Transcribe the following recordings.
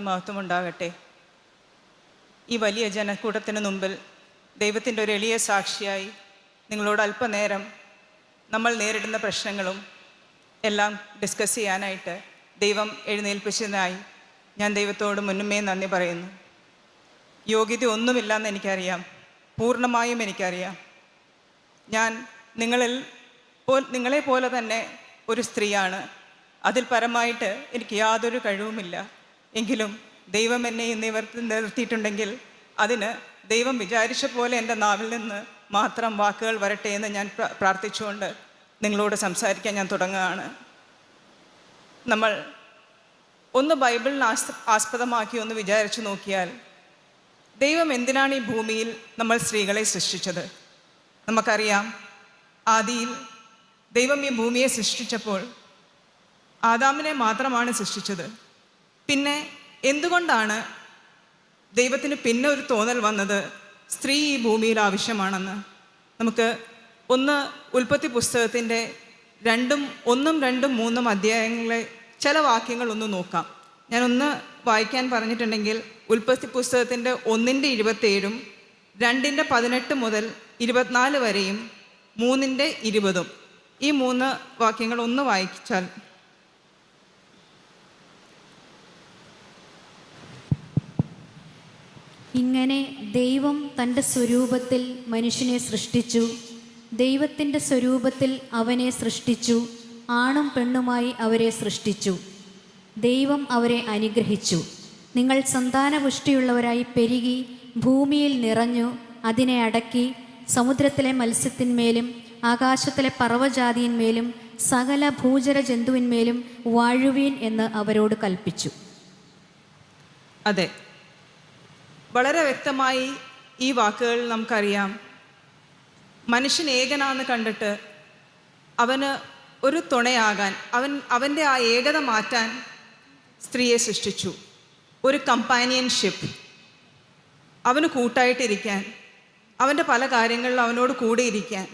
മഹത്വമുണ്ടാകട്ടെ. ഈ വലിയ ജനക്കൂട്ടത്തിന് മുമ്പിൽ ദൈവത്തിൻ്റെ ഒരു എളിയ സാക്ഷിയായി നിങ്ങളോട് അല്പനേരം നമ്മൾ നേരിടുന്ന പ്രശ്നങ്ങളും എല്ലാം ഡിസ്കസ് ചെയ്യാനായിട്ട് ദൈവം എഴുന്നേൽപ്പിച്ചതിനായി ഞാൻ ദൈവത്തോട് മുന്നുമേ നന്ദി പറയുന്നു. യോഗ്യത ഒന്നുമില്ലെന്ന് എനിക്കറിയാം, പൂർണ്ണമായും എനിക്കറിയാം. ഞാൻ നിങ്ങളെ പോലെ തന്നെ ഒരു സ്ത്രീയാണ്. അതിൽ പരമായിട്ട് എനിക്ക് യാതൊരു കഴിവുമില്ല. എങ്കിലും ദൈവം എന്നെ ഇന്നിവർക്ക് നിർത്തിയിട്ടുണ്ടെങ്കിൽ അതിന് ദൈവം വിചാരിച്ച പോലെ എൻ്റെ നാവിൽ നിന്ന് മാത്രം വാക്കുകൾ വരട്ടെ എന്ന് ഞാൻ പ്രാർത്ഥിച്ചുകൊണ്ട് നിങ്ങളോട് സംസാരിക്കാൻ ഞാൻ തുടങ്ങുകയാണ്. നമ്മൾ ഒന്ന് ബൈബിളിനെ ആസ്പദമാക്കി ഒന്ന് വിചാരിച്ചു നോക്കിയാൽ ദൈവം എന്തിനാണ് ഈ ഭൂമിയിൽ നമ്മൾ സ്ത്രീകളെ സൃഷ്ടിച്ചത്? നമുക്കറിയാം, ആദിയിൽ ദൈവം ഈ ഭൂമിയെ സൃഷ്ടിച്ചപ്പോൾ ആദാമിനെ മാത്രമാണ് സൃഷ്ടിച്ചത്. പിന്നെ എന്തുകൊണ്ടാണ് ദൈവത്തിന് പിന്നെ ഒരു തോന്നൽ വന്നത് സ്ത്രീ ഈ ഭൂമിയിൽ ആവശ്യമാണെന്ന്? നമുക്ക് ഒന്ന് ഉൽപ്പത്തി പുസ്തകത്തിൻ്റെ 1, 2, 3 അധ്യായങ്ങളിലെ ചില വാക്യങ്ങൾ ഒന്ന് നോക്കാം. ഞാനൊന്ന് വായിക്കാൻ പറഞ്ഞിട്ടുണ്ടെങ്കിൽ ഉൽപ്പത്തി പുസ്തകത്തിൻ്റെ 1:27, 2:18 മുതൽ 24 വരെയും 3:20 ഈ 3 വാക്യങ്ങൾ ഒന്ന് വായിച്ചാൽ. ഇങ്ങനെ ദൈവം തൻ്റെ സ്വരൂപത്തിൽ മനുഷ്യനെ സൃഷ്ടിച്ചു. ദൈവത്തിൻ്റെ സ്വരൂപത്തിൽ അവനെ സൃഷ്ടിച്ചു, ആണും പെണ്ണുമായി അവരെ സൃഷ്ടിച്ചു. ദൈവം അവരെ അനുഗ്രഹിച്ചു. നിങ്ങൾ സന്താനപുഷ്ടിയുള്ളവരായി പെരുകി ഭൂമിയിൽ നിറഞ്ഞു അതിനെ അടക്കി സമുദ്രത്തിലെ മത്സ്യത്തിന്മേലും ആകാശത്തിലെ പറവജാതിയിന്മേലും സകല ഭൂചര ജന്തുവിന്മേലും വാഴുവീൻ എന്ന് അവരോട് കൽപ്പിച്ചു. അതെ, വളരെ വ്യക്തമായി ഈ വാക്കുകൾ നമുക്കറിയാം. മനുഷ്യൻ ഏകനാന്ന് കണ്ടിട്ട് അവന് ഒരു തുണയാകാൻ, അവൻ്റെ ആ ഏകത മാറ്റാൻ സ്ത്രീയെ സൃഷ്ടിച്ചു. ഒരു കമ്പാനിയൻഷിപ്പ്, അവന് കൂട്ടായിട്ടിരിക്കാൻ, അവൻ്റെ പല കാര്യങ്ങളിലും അവനോട് കൂടെ ഇരിക്കാൻ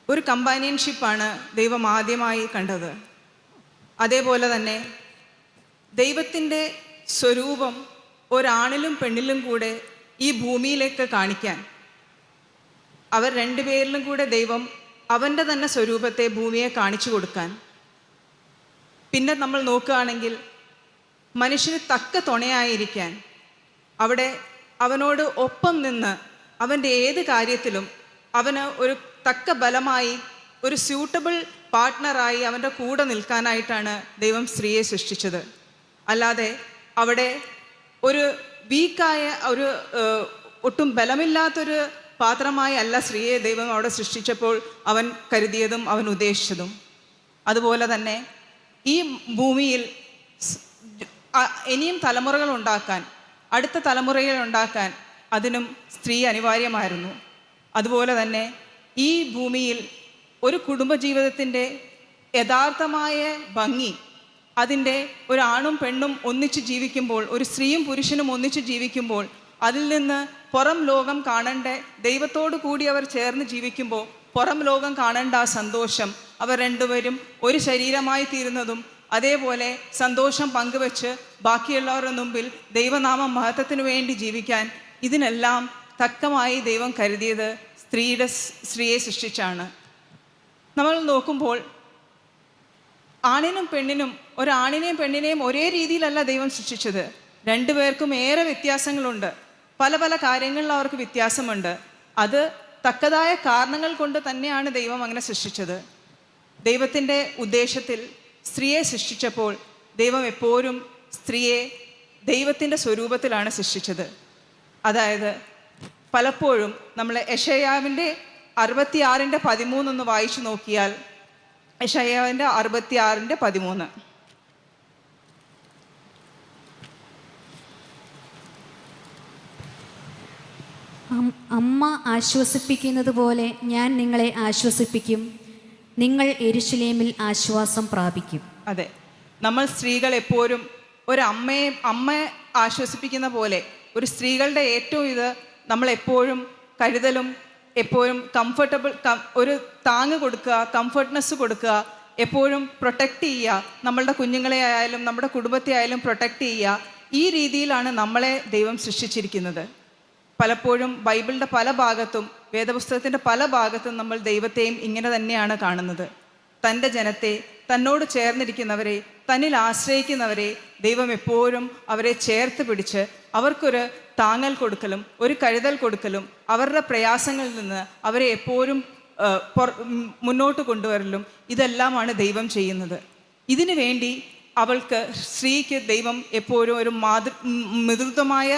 ഒരു കമ്പാനിയൻഷിപ്പാണ് ദൈവം ആദ്യമായി കണ്ടത്. അതേപോലെ തന്നെ ദൈവത്തിൻ്റെ സ്വരൂപം ഒരാണിലും പെണ്ണിലും കൂടെ ഈ ഭൂമിയിലേക്ക് കാണിക്കാൻ, അവർ രണ്ടുപേരിലും കൂടെ ദൈവം അവൻ്റെ തന്നെ സ്വരൂപത്തെ ഭൂമിയെ കാണിച്ചു കൊടുക്കാൻ. പിന്നെ നമ്മൾ നോക്കുകയാണെങ്കിൽ മനുഷ്യന് തക്ക തുണയായിരിക്കാൻ, അവിടെ അവനോട് ഒപ്പം നിന്ന് അവൻ്റെ ഏത് കാര്യത്തിലും അവന് ഒരു തക്ക ബലമായി, ഒരു സ്യൂട്ടബിൾ പാർട്ട്ണറായി അവൻ്റെ കൂടെ നിൽക്കാനായിട്ടാണ് ദൈവം സ്ത്രീയെ സൃഷ്ടിച്ചത്. അല്ലാതെ അവിടെ ഒരു വീക്കായ, ഒരു ഒട്ടും ബലമില്ലാത്തൊരു പാത്രമായി അല്ല സ്ത്രീയെ ദൈവം അവിടെ സൃഷ്ടിച്ചപ്പോൾ അവൻ കരുതിയതും അവൻ ഉദ്ദേശിച്ചതും. അതുപോലെ തന്നെ ഈ ഭൂമിയിൽ ഇനിയും തലമുറകൾ ഉണ്ടാക്കാൻ, അടുത്ത തലമുറകൾ ഉണ്ടാക്കാൻ അതിനും സ്ത്രീ അനിവാര്യമായിരുന്നു. അതുപോലെ തന്നെ ഈ ഭൂമിയിൽ ഒരു കുടുംബജീവിതത്തിൻ്റെ യഥാർത്ഥമായ ഭംഗി, അതിൻ്റെ ഒരു ആണും പെണ്ണും ഒന്നിച്ച് ജീവിക്കുമ്പോൾ, ഒരു സ്ത്രീയും പുരുഷനും ഒന്നിച്ച് ജീവിക്കുമ്പോൾ അതിൽ നിന്ന് പുറം ലോകം കാണേണ്ട, ദൈവത്തോടു കൂടി അവർ ചേർന്ന് ജീവിക്കുമ്പോൾ പുറം ലോകം കാണേണ്ട ആ സന്തോഷം, അവർ രണ്ടുപേരും ഒരു ശരീരമായി തീരുന്നതും, അതേപോലെ സന്തോഷം പങ്കുവെച്ച് ബാക്കിയുള്ളവരുടെ മുമ്പിൽ ദൈവനാമം മഹത്വത്തിന് വേണ്ടി ജീവിക്കാൻ, ഇതിനെല്ലാം തക്കമായി ദൈവം കരുതിയത് സ്ത്രീയെ സൃഷ്ടിച്ചാണ്. നമ്മൾ നോക്കുമ്പോൾ ആണിനും പെണ്ണിനും, ഒരാണിനെയും പെണ്ണിനെയും ഒരേ രീതിയിലല്ല ദൈവം സൃഷ്ടിച്ചത്. രണ്ടുപേർക്കും ഏറെ വ്യത്യാസങ്ങളുണ്ട്. പല പല കാര്യങ്ങളിൽ അവർക്ക് വ്യത്യാസമുണ്ട്. അത് തക്കതായ കാരണങ്ങൾ കൊണ്ട് തന്നെയാണ് ദൈവം അങ്ങനെ സൃഷ്ടിച്ചത്. ദൈവത്തിൻ്റെ ഉദ്ദേശത്തിൽ സ്ത്രീയെ സൃഷ്ടിച്ചപ്പോൾ ദൈവം എപ്പോഴും സ്ത്രീയെ ദൈവത്തിൻ്റെ സ്വരൂപത്തിലാണ് സൃഷ്ടിച്ചത്. അതായത് പലപ്പോഴും നമ്മൾ യെശയ്യാവിൻ്റെ 66:13 ഒന്ന് വായിച്ചു നോക്കിയാൽ, യെശയ്യാവിൻ്റെ 66:13, അമ്മ ആശ്വസിപ്പിക്കുന്നത് പോലെ ഞാൻ നിങ്ങളെ ആശ്വസിപ്പിക്കും, നിങ്ങൾ യെരൂശലേമിൽ ആശ്വാസം പ്രാപിക്കും. അതെ, നമ്മൾ സ്ത്രീകൾ എപ്പോഴും അമ്മയെ ആശ്വസിപ്പിക്കുന്ന പോലെ, ഒരു സ്ത്രീകളുടെ ഏറ്റവും ഇത് നമ്മളെപ്പോഴും കരുതലും, എപ്പോഴും ഒരു താങ്ങ് കൊടുക്കുക, കംഫർട്ട്നെസ് കൊടുക്കുക, എപ്പോഴും പ്രൊട്ടക്റ്റ് ചെയ്യുക, നമ്മളുടെ കുഞ്ഞുങ്ങളെ ആയാലും നമ്മുടെ കുടുംബത്തെ ആയാലും പ്രൊട്ടക്റ്റ് ചെയ്യുക. ഈ രീതിയിലാണ് നമ്മളെ ദൈവം സൃഷ്ടിച്ചിരിക്കുന്നത്. പലപ്പോഴും ബൈബിളിൻ്റെ പല ഭാഗത്തും വേദപുസ്തകത്തിൻ്റെ പല ഭാഗത്തും നമ്മൾ ദൈവത്തെയും ഇങ്ങനെ തന്നെയാണ് കാണുന്നത്. തൻ്റെ ജനത്തെ, തന്നോട് ചേർന്നിരിക്കുന്നവരെ, തന്നിൽ ആശ്രയിക്കുന്നവരെ ദൈവം എപ്പോഴും അവരെ ചേർത്ത് പിടിച്ച് അവർക്കൊരു താങ്ങൽ കൊടുക്കലും ഒരു കരുതൽ കൊടുക്കലും അവരുടെ പ്രയാസങ്ങളിൽ നിന്ന് അവരെ എപ്പോഴും മുന്നോട്ട് കൊണ്ടുവരലും ഇതെല്ലാമാണ് ദൈവം ചെയ്യുന്നത്. ഇതിനു വേണ്ടി അവൾക്ക്, സ്ത്രീക്ക് ദൈവം എപ്പോഴും ഒരു മൃദുത്വമായ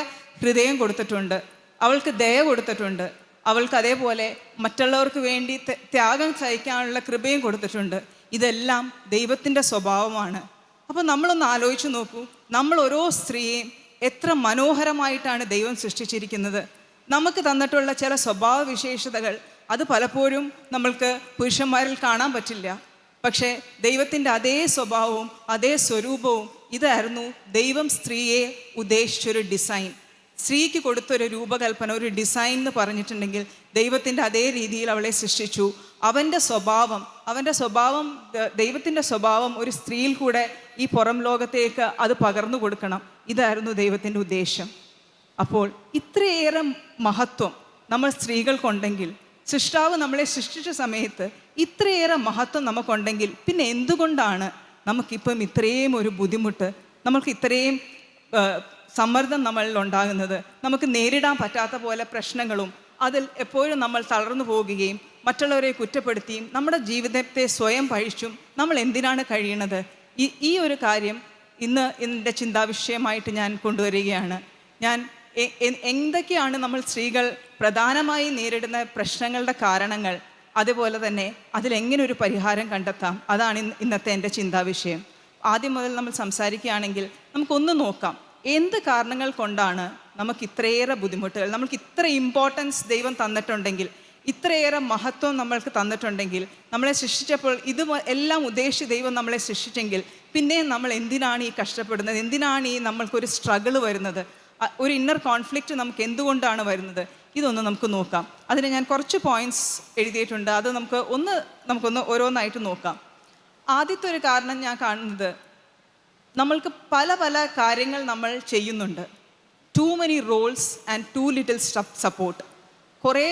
ഹൃദയം കൊടുത്തിട്ടുണ്ട്. അവൾക്ക് ദയ കൊടുത്തിട്ടുണ്ട്. അവൾക്ക് അതേപോലെ മറ്റുള്ളവർക്ക് വേണ്ടി ത്യാഗം സഹിക്കാനുള്ള കൃപയും കൊടുത്തിട്ടുണ്ട്. ഇതെല്ലാം ദൈവത്തിൻ്റെ സ്വഭാവമാണ്. അപ്പോൾ നമ്മളൊന്ന് ആലോചിച്ച് നോക്കൂ, നമ്മൾ ഓരോ സ്ത്രീയെയും എത്ര മനോഹരമായിട്ടാണ് ദൈവം സൃഷ്ടിച്ചിരിക്കുന്നത്. നമുക്ക് തന്നിട്ടുള്ള ചില സ്വഭാവ വിശേഷതകൾ അത് പലപ്പോഴും നമ്മൾക്ക് പുരുഷന്മാരിൽ കാണാൻ പറ്റില്ല. പക്ഷേ ദൈവത്തിൻ്റെ അതേ സ്വഭാവവും അതേ സ്വരൂപവും ഇതായിരുന്നു ദൈവം സ്ത്രീയെ ഉദ്ദേശിച്ചൊരു ഡിസൈൻ. സ്ത്രീക്ക് കൊടുത്തൊരു രൂപകൽപ്പന, ഒരു ഡിസൈൻ എന്ന് പറഞ്ഞിട്ടുണ്ടെങ്കിൽ ദൈവത്തിൻ്റെ അതേ രീതിയിൽ അവളെ സൃഷ്ടിച്ചു. അവൻ്റെ സ്വഭാവം ദൈവത്തിൻ്റെ സ്വഭാവം ഒരു സ്ത്രീയിൽ കൂടെ ഈ പുറം ലോകത്തേക്ക് അത് പകർന്നു കൊടുക്കണം. ഇതായിരുന്നു ദൈവത്തിൻ്റെ ഉദ്ദേശം. അപ്പോൾ ഇത്രയേറെ മഹത്വം നമ്മൾ സ്ത്രീകൾക്കുണ്ടെങ്കിൽ, സൃഷ്ടാവ് നമ്മളെ സൃഷ്ടിച്ച സമയത്ത് ഇത്രയേറെ മഹത്വം നമുക്കുണ്ടെങ്കിൽ പിന്നെ എന്തുകൊണ്ടാണ് നമുക്കിപ്പം ഇത്രയും ഒരു ബുദ്ധിമുട്ട്, നമുക്ക് ഇത്രയും സമ്മർദ്ദം നമ്മളിൽ ഉണ്ടാകുന്നത്? നമുക്ക് നേരിടാൻ പറ്റാത്ത പോലെ പ്രശ്നങ്ങളും അതിൽ എപ്പോഴും നമ്മൾ തളർന്നു പോകുകയും മറ്റുള്ളവരെ കുറ്റപ്പെടുത്തിയും നമ്മുടെ ജീവിതത്തെ സ്വയം പഴിച്ചും നമ്മൾ എന്തിനാണ് കഴിയുന്നത്? ഈ ഒരു കാര്യം ഇന്ന് എൻ്റെ ചിന്താവിഷയമായിട്ട് ഞാൻ കൊണ്ടുവരികയാണ്. ഞാൻ എന്തൊക്കെയാണ് നമ്മൾ സ്ത്രീകൾ പ്രധാനമായി നേരിടുന്ന പ്രശ്നങ്ങളുടെ കാരണങ്ങൾ, അതുപോലെ തന്നെ അതിലെങ്ങനെ ഒരു പരിഹാരം കണ്ടെത്താം, അതാണ് ഇന്നത്തെ എൻ്റെ ചിന്താവിഷയം. ആദ്യം മുതൽ നമ്മൾ സംസാരിക്കുകയാണെങ്കിൽ നമുക്കൊന്ന് നോക്കാം, എന്ത് കാരണങ്ങൾ കൊണ്ടാണ് നമുക്ക് ഇത്രയേറെ ബുദ്ധിമുട്ടുകൾ, നമുക്ക് ഇത്ര ഇമ്പോർട്ടൻസ് ദൈവം തന്നിട്ടുണ്ടെങ്കിൽ, ഇത്രയേറെ മഹത്വം നമ്മൾക്ക് തന്നിട്ടുണ്ടെങ്കിൽ, നമ്മളെ സൃഷ്ടിച്ചപ്പോൾ ഇത് എല്ലാം ഉദ്ദേശിച്ച് ദൈവം നമ്മളെ സൃഷ്ടിച്ചെങ്കിൽ പിന്നെയും നമ്മൾ എന്തിനാണ് ഈ കഷ്ടപ്പെടുന്നത്? എന്തിനാണ് ഈ നമ്മൾക്കൊരു സ്ട്രഗിൾ വരുന്നത്? ഒരു ഇന്നർ കോൺഫ്ലിക്റ്റ് നമുക്ക് എന്തുകൊണ്ടാണ് വരുന്നത്? ഇതൊന്ന് നമുക്ക് നോക്കാം. അതിന് ഞാൻ കുറച്ച് പോയിൻറ്റ്സ് എഴുതിയിട്ടുണ്ട്. അത് നമുക്കൊന്ന് ഓരോന്നായിട്ട് നോക്കാം. ആദ്യത്തെ ഒരു കാരണം ഞാൻ കാണുന്നത്, നമ്മൾക്ക് പല പല കാര്യങ്ങൾ നമ്മൾ ചെയ്യുന്നുണ്ട്. Too many roles and too little support. കുറേ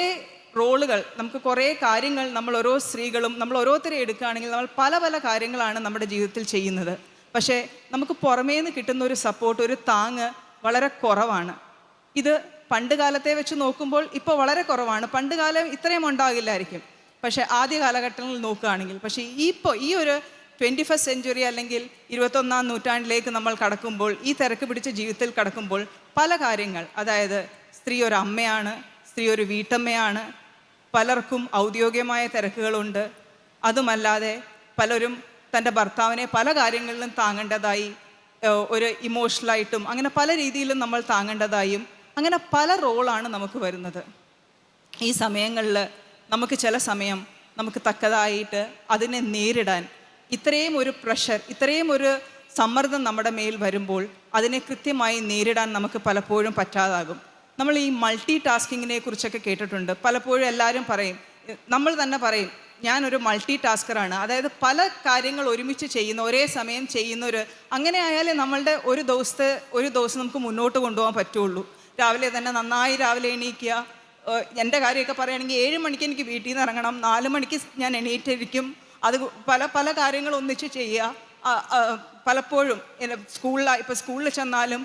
റോളുകൾ, നമുക്ക് കുറേ കാര്യങ്ങൾ നമ്മൾ ഓരോ സ്ത്രീകളും നമ്മൾ ഓരോരുത്തരെ എടുക്കുകയാണെങ്കിൽ നമ്മൾ പല പല കാര്യങ്ങളാണ് നമ്മുടെ ജീവിതത്തിൽ ചെയ്യുന്നത്. പക്ഷേ നമുക്ക് പുറമേ നിന്ന് കിട്ടുന്ന ഒരു സപ്പോർട്ട്, ഒരു താങ്ങ് വളരെ കുറവാണ്. ഇത് പണ്ട് കാലത്തെ വെച്ച് നോക്കുമ്പോൾ ഇപ്പോൾ വളരെ കുറവാണ്. പണ്ട് കാലം ഇത്രയും ഉണ്ടാകില്ലായിരിക്കും, പക്ഷേ ആദ്യ കാലഘട്ടങ്ങളിൽ നോക്കുകയാണെങ്കിൽ. പക്ഷേ ഇപ്പോൾ ഈ ഒരു 21st സെഞ്ച്വറി അല്ലെങ്കിൽ 21ാം നൂറ്റാണ്ടിലേക്ക് നമ്മൾ കടക്കുമ്പോൾ, ഈ തിരക്ക് പിടിച്ച ജീവിതത്തിൽ കടക്കുമ്പോൾ പല കാര്യങ്ങൾ, അതായത് സ്ത്രീ ഒരു അമ്മയാണ്, സ്ത്രീ ഒരു വീട്ടമ്മയാണ്, പലർക്കും ഔദ്യോഗികമായ തിരക്കുകളുണ്ട്. അതുമല്ലാതെ പലരും തൻ്റെ ഭർത്താവിനെ പല കാര്യങ്ങളിലും താങ്ങേണ്ടതായി, ഒരു ഇമോഷണലായിട്ടും അങ്ങനെ പല രീതിയിലും നമ്മൾ താങ്ങേണ്ടതായും, അങ്ങനെ പല റോളാണ് നമുക്ക് വരുന്നത്. ഈ സമയങ്ങളിൽ നമുക്ക് ചില സമയം നമുക്ക് തക്കതായിട്ട് അതിനെ നേരിടാൻ, ഇത്രയും ഒരു പ്രഷർ, ഇത്രയും ഒരു സമ്മർദ്ദം നമ്മുടെ മേൽ വരുമ്പോൾ അതിനെ കൃത്യമായി നേരിടാൻ നമുക്ക് പലപ്പോഴും പറ്റാതാകും. നമ്മൾ ഈ മൾട്ടി ടാസ്കിങ്ങിനെ കുറിച്ചൊക്കെ കേട്ടിട്ടുണ്ട്. പലപ്പോഴും എല്ലാവരും പറയും, നമ്മൾ തന്നെ പറയും, ഞാനൊരു മൾട്ടി ടാസ്കറാണ്. അതായത് പല കാര്യങ്ങൾ ഒരുമിച്ച് ചെയ്യുന്ന, ഒരേ സമയം ചെയ്യുന്നൊരു, അങ്ങനെ ആയാലേ നമ്മളുടെ ഒരു ദിവസം നമുക്ക് മുന്നോട്ട് കൊണ്ടുപോകാൻ പറ്റുള്ളൂ. രാവിലെ തന്നെ നന്നായി രാവിലെ എണീക്കുക. എൻ്റെ കാര്യമൊക്കെ പറയുകയാണെങ്കിൽ 7 മണിക്ക് എനിക്ക് വീട്ടിൽ നിന്ന് ഇറങ്ങണം, 4 മണിക്ക് ഞാൻ എണീറ്റിരിക്കും. അത് പല കാര്യങ്ങൾ ഒന്നിച്ച് ചെയ്യുക. പലപ്പോഴും സ്കൂളിൽ ചെന്നാലും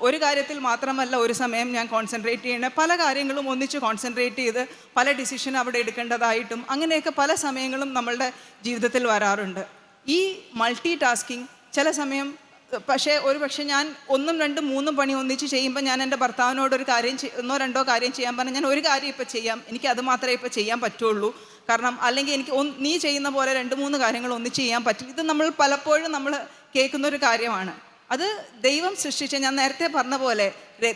ഒരു കാര്യത്തിൽ മാത്രമല്ല ഒരു സമയം ഞാൻ കോൺസെൻട്രേറ്റ് ചെയ്യണേ, പല കാര്യങ്ങളും ഒന്നിച്ച് കോൺസെൻട്രേറ്റ് ചെയ്ത് പല ഡിസിഷൻ അവിടെ എടുക്കേണ്ടതായിട്ടും അങ്ങനെയൊക്കെ പല സമയങ്ങളും നമ്മളുടെ ജീവിതത്തിൽ വരാറുണ്ട്. ഈ മൾട്ടി ടാസ്കിങ് ചില സമയം, പക്ഷേ ഞാൻ 1, 2, 3 പണി ഒന്നിച്ച് ചെയ്യുമ്പോൾ ഞാൻ എൻ്റെ ഭർത്താവിനോട് ഒരു കാര്യം 1, 2 കാര്യം ചെയ്യാൻ പറഞ്ഞാൽ ഞാൻ ഒരു കാര്യം ഇപ്പോൾ ചെയ്യാം, എനിക്ക് അത് മാത്രമേ ഇപ്പോൾ ചെയ്യാൻ പറ്റുള്ളൂ. കാരണം അല്ലെങ്കിൽ എനിക്ക് നീ ചെയ്യുന്ന പോലെ 2, 3 കാര്യങ്ങൾ ഒന്നിച്ച് ചെയ്യാൻ പറ്റില്ല. ഇത് നമ്മൾ പലപ്പോഴും നമ്മൾ കേൾക്കുന്നൊരു കാര്യമാണ്. അത് ദൈവം സൃഷ്ടിച്ച, ഞാൻ നേരത്തെ പറഞ്ഞ പോലെ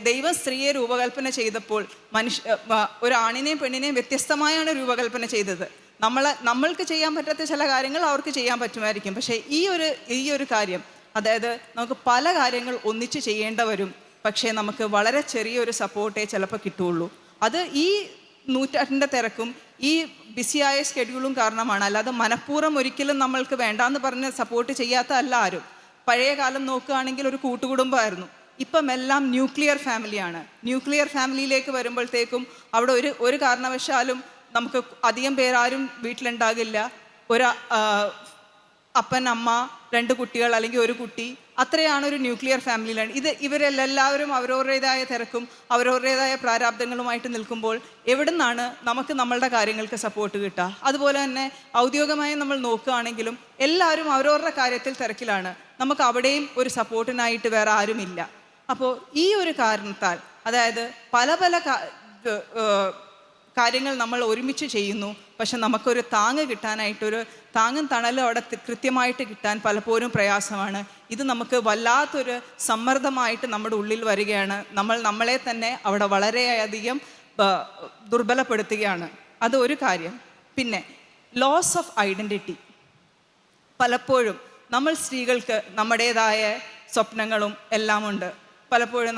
ദൈവം സ്ത്രീയെ രൂപകൽപ്പന ചെയ്തപ്പോൾ ഒരു ആണിനെയും പെണ്ണിനെയും വ്യത്യസ്തമായാണ് രൂപകൽപ്പന ചെയ്തത്. നമ്മൾക്ക് ചെയ്യാൻ പറ്റാത്ത ചില കാര്യങ്ങൾ അവർക്ക് ചെയ്യാൻ പറ്റുമായിരിക്കും. പക്ഷേ ഈ ഒരു കാര്യം, അതായത് നമുക്ക് പല കാര്യങ്ങൾ ഒന്നിച്ച് ചെയ്യേണ്ട വരും. പക്ഷേ നമുക്ക് വളരെ ചെറിയൊരു സപ്പോർട്ടേ ചിലപ്പോൾ കിട്ടുകയുള്ളൂ. അത് ഈ നൂറ്റാണ്ടിൻ്റെ തിരക്കും ഈ ബിസിയായ സ്കെഡ്യൂളും കാരണമാണ്. അല്ലാതെ മനഃപൂർവ്വം ഒരിക്കലും നമ്മൾക്ക് വേണ്ടാന്ന് പറഞ്ഞ് സപ്പോർട്ട് ചെയ്യാത്ത അല്ല ആരും. പഴയ കാലം നോക്കുകയാണെങ്കിൽ ഒരു കൂട്ടുകുടുംബമായിരുന്നു. ഇപ്പം എല്ലാം ന്യൂക്ലിയർ ഫാമിലിയാണ്. ന്യൂക്ലിയർ ഫാമിലിയിലേക്ക് വരുമ്പോഴത്തേക്കും അവിടെ ഒരു കാരണവശാലും നമുക്ക് അധികം പേരാരും വീട്ടിലുണ്ടാകില്ല. ഒരു അപ്പൻ, അമ്മ, 2 കുട്ടികൾ അല്ലെങ്കിൽ ഒരു കുട്ടി, അത്രയാണ് ഒരു ന്യൂക്ലിയർ ഫാമിലിയിലാണ്. ഇവരെല്ലാവരും അവരവരുടേതായ തിരക്കും അവരവരുടേതായ പ്രാരാബ്ദങ്ങളുമായിട്ട് നിൽക്കുമ്പോൾ എവിടെ നിന്നാണ് നമുക്ക് നമ്മളുടെ കാര്യങ്ങൾക്ക് സപ്പോർട്ട് കിട്ടുക? അതുപോലെ തന്നെ ഔദ്യോഗികമായി നമ്മൾ നോക്കുകയാണെങ്കിലും എല്ലാവരും അവരവരുടെ കാര്യത്തിൽ തിരക്കിലാണ്. നമുക്ക് അവിടെയും ഒരു സപ്പോർട്ടിനായിട്ട് വേറെ ആരുമില്ല. അപ്പോൾ ഈ ഒരു കാരണത്താൽ, അതായത് പല പല കാര്യങ്ങൾ നമ്മൾ ഒരുമിച്ച് ചെയ്യുന്നു, പക്ഷെ നമുക്കൊരു താങ്ങ് കിട്ടാനായിട്ടൊരു താങ്ങും തണലും അവിടെ കൃത്യമായിട്ട് കിട്ടാൻ പലപ്പോഴും പ്രയാസമാണ്. ഇത് നമുക്ക് വല്ലാത്തൊരു സമ്മർദ്ദമായിട്ട് നമ്മുടെ ഉള്ളിൽ വരികയാണ്. നമ്മളെ തന്നെ അവിടെ വളരെയധികം ദുർബലപ്പെടുത്തുകയാണ്. അത് ഒരു കാര്യം. പിന്നെ ലോസ് ഓഫ് ഐഡൻറ്റിറ്റി. പലപ്പോഴും നമ്മൾ സ്ത്രീകൾക്ക് നമ്മുടേതായ സ്വപ്നങ്ങളും എല്ലാം ഉണ്ട്. പലപ്പോഴും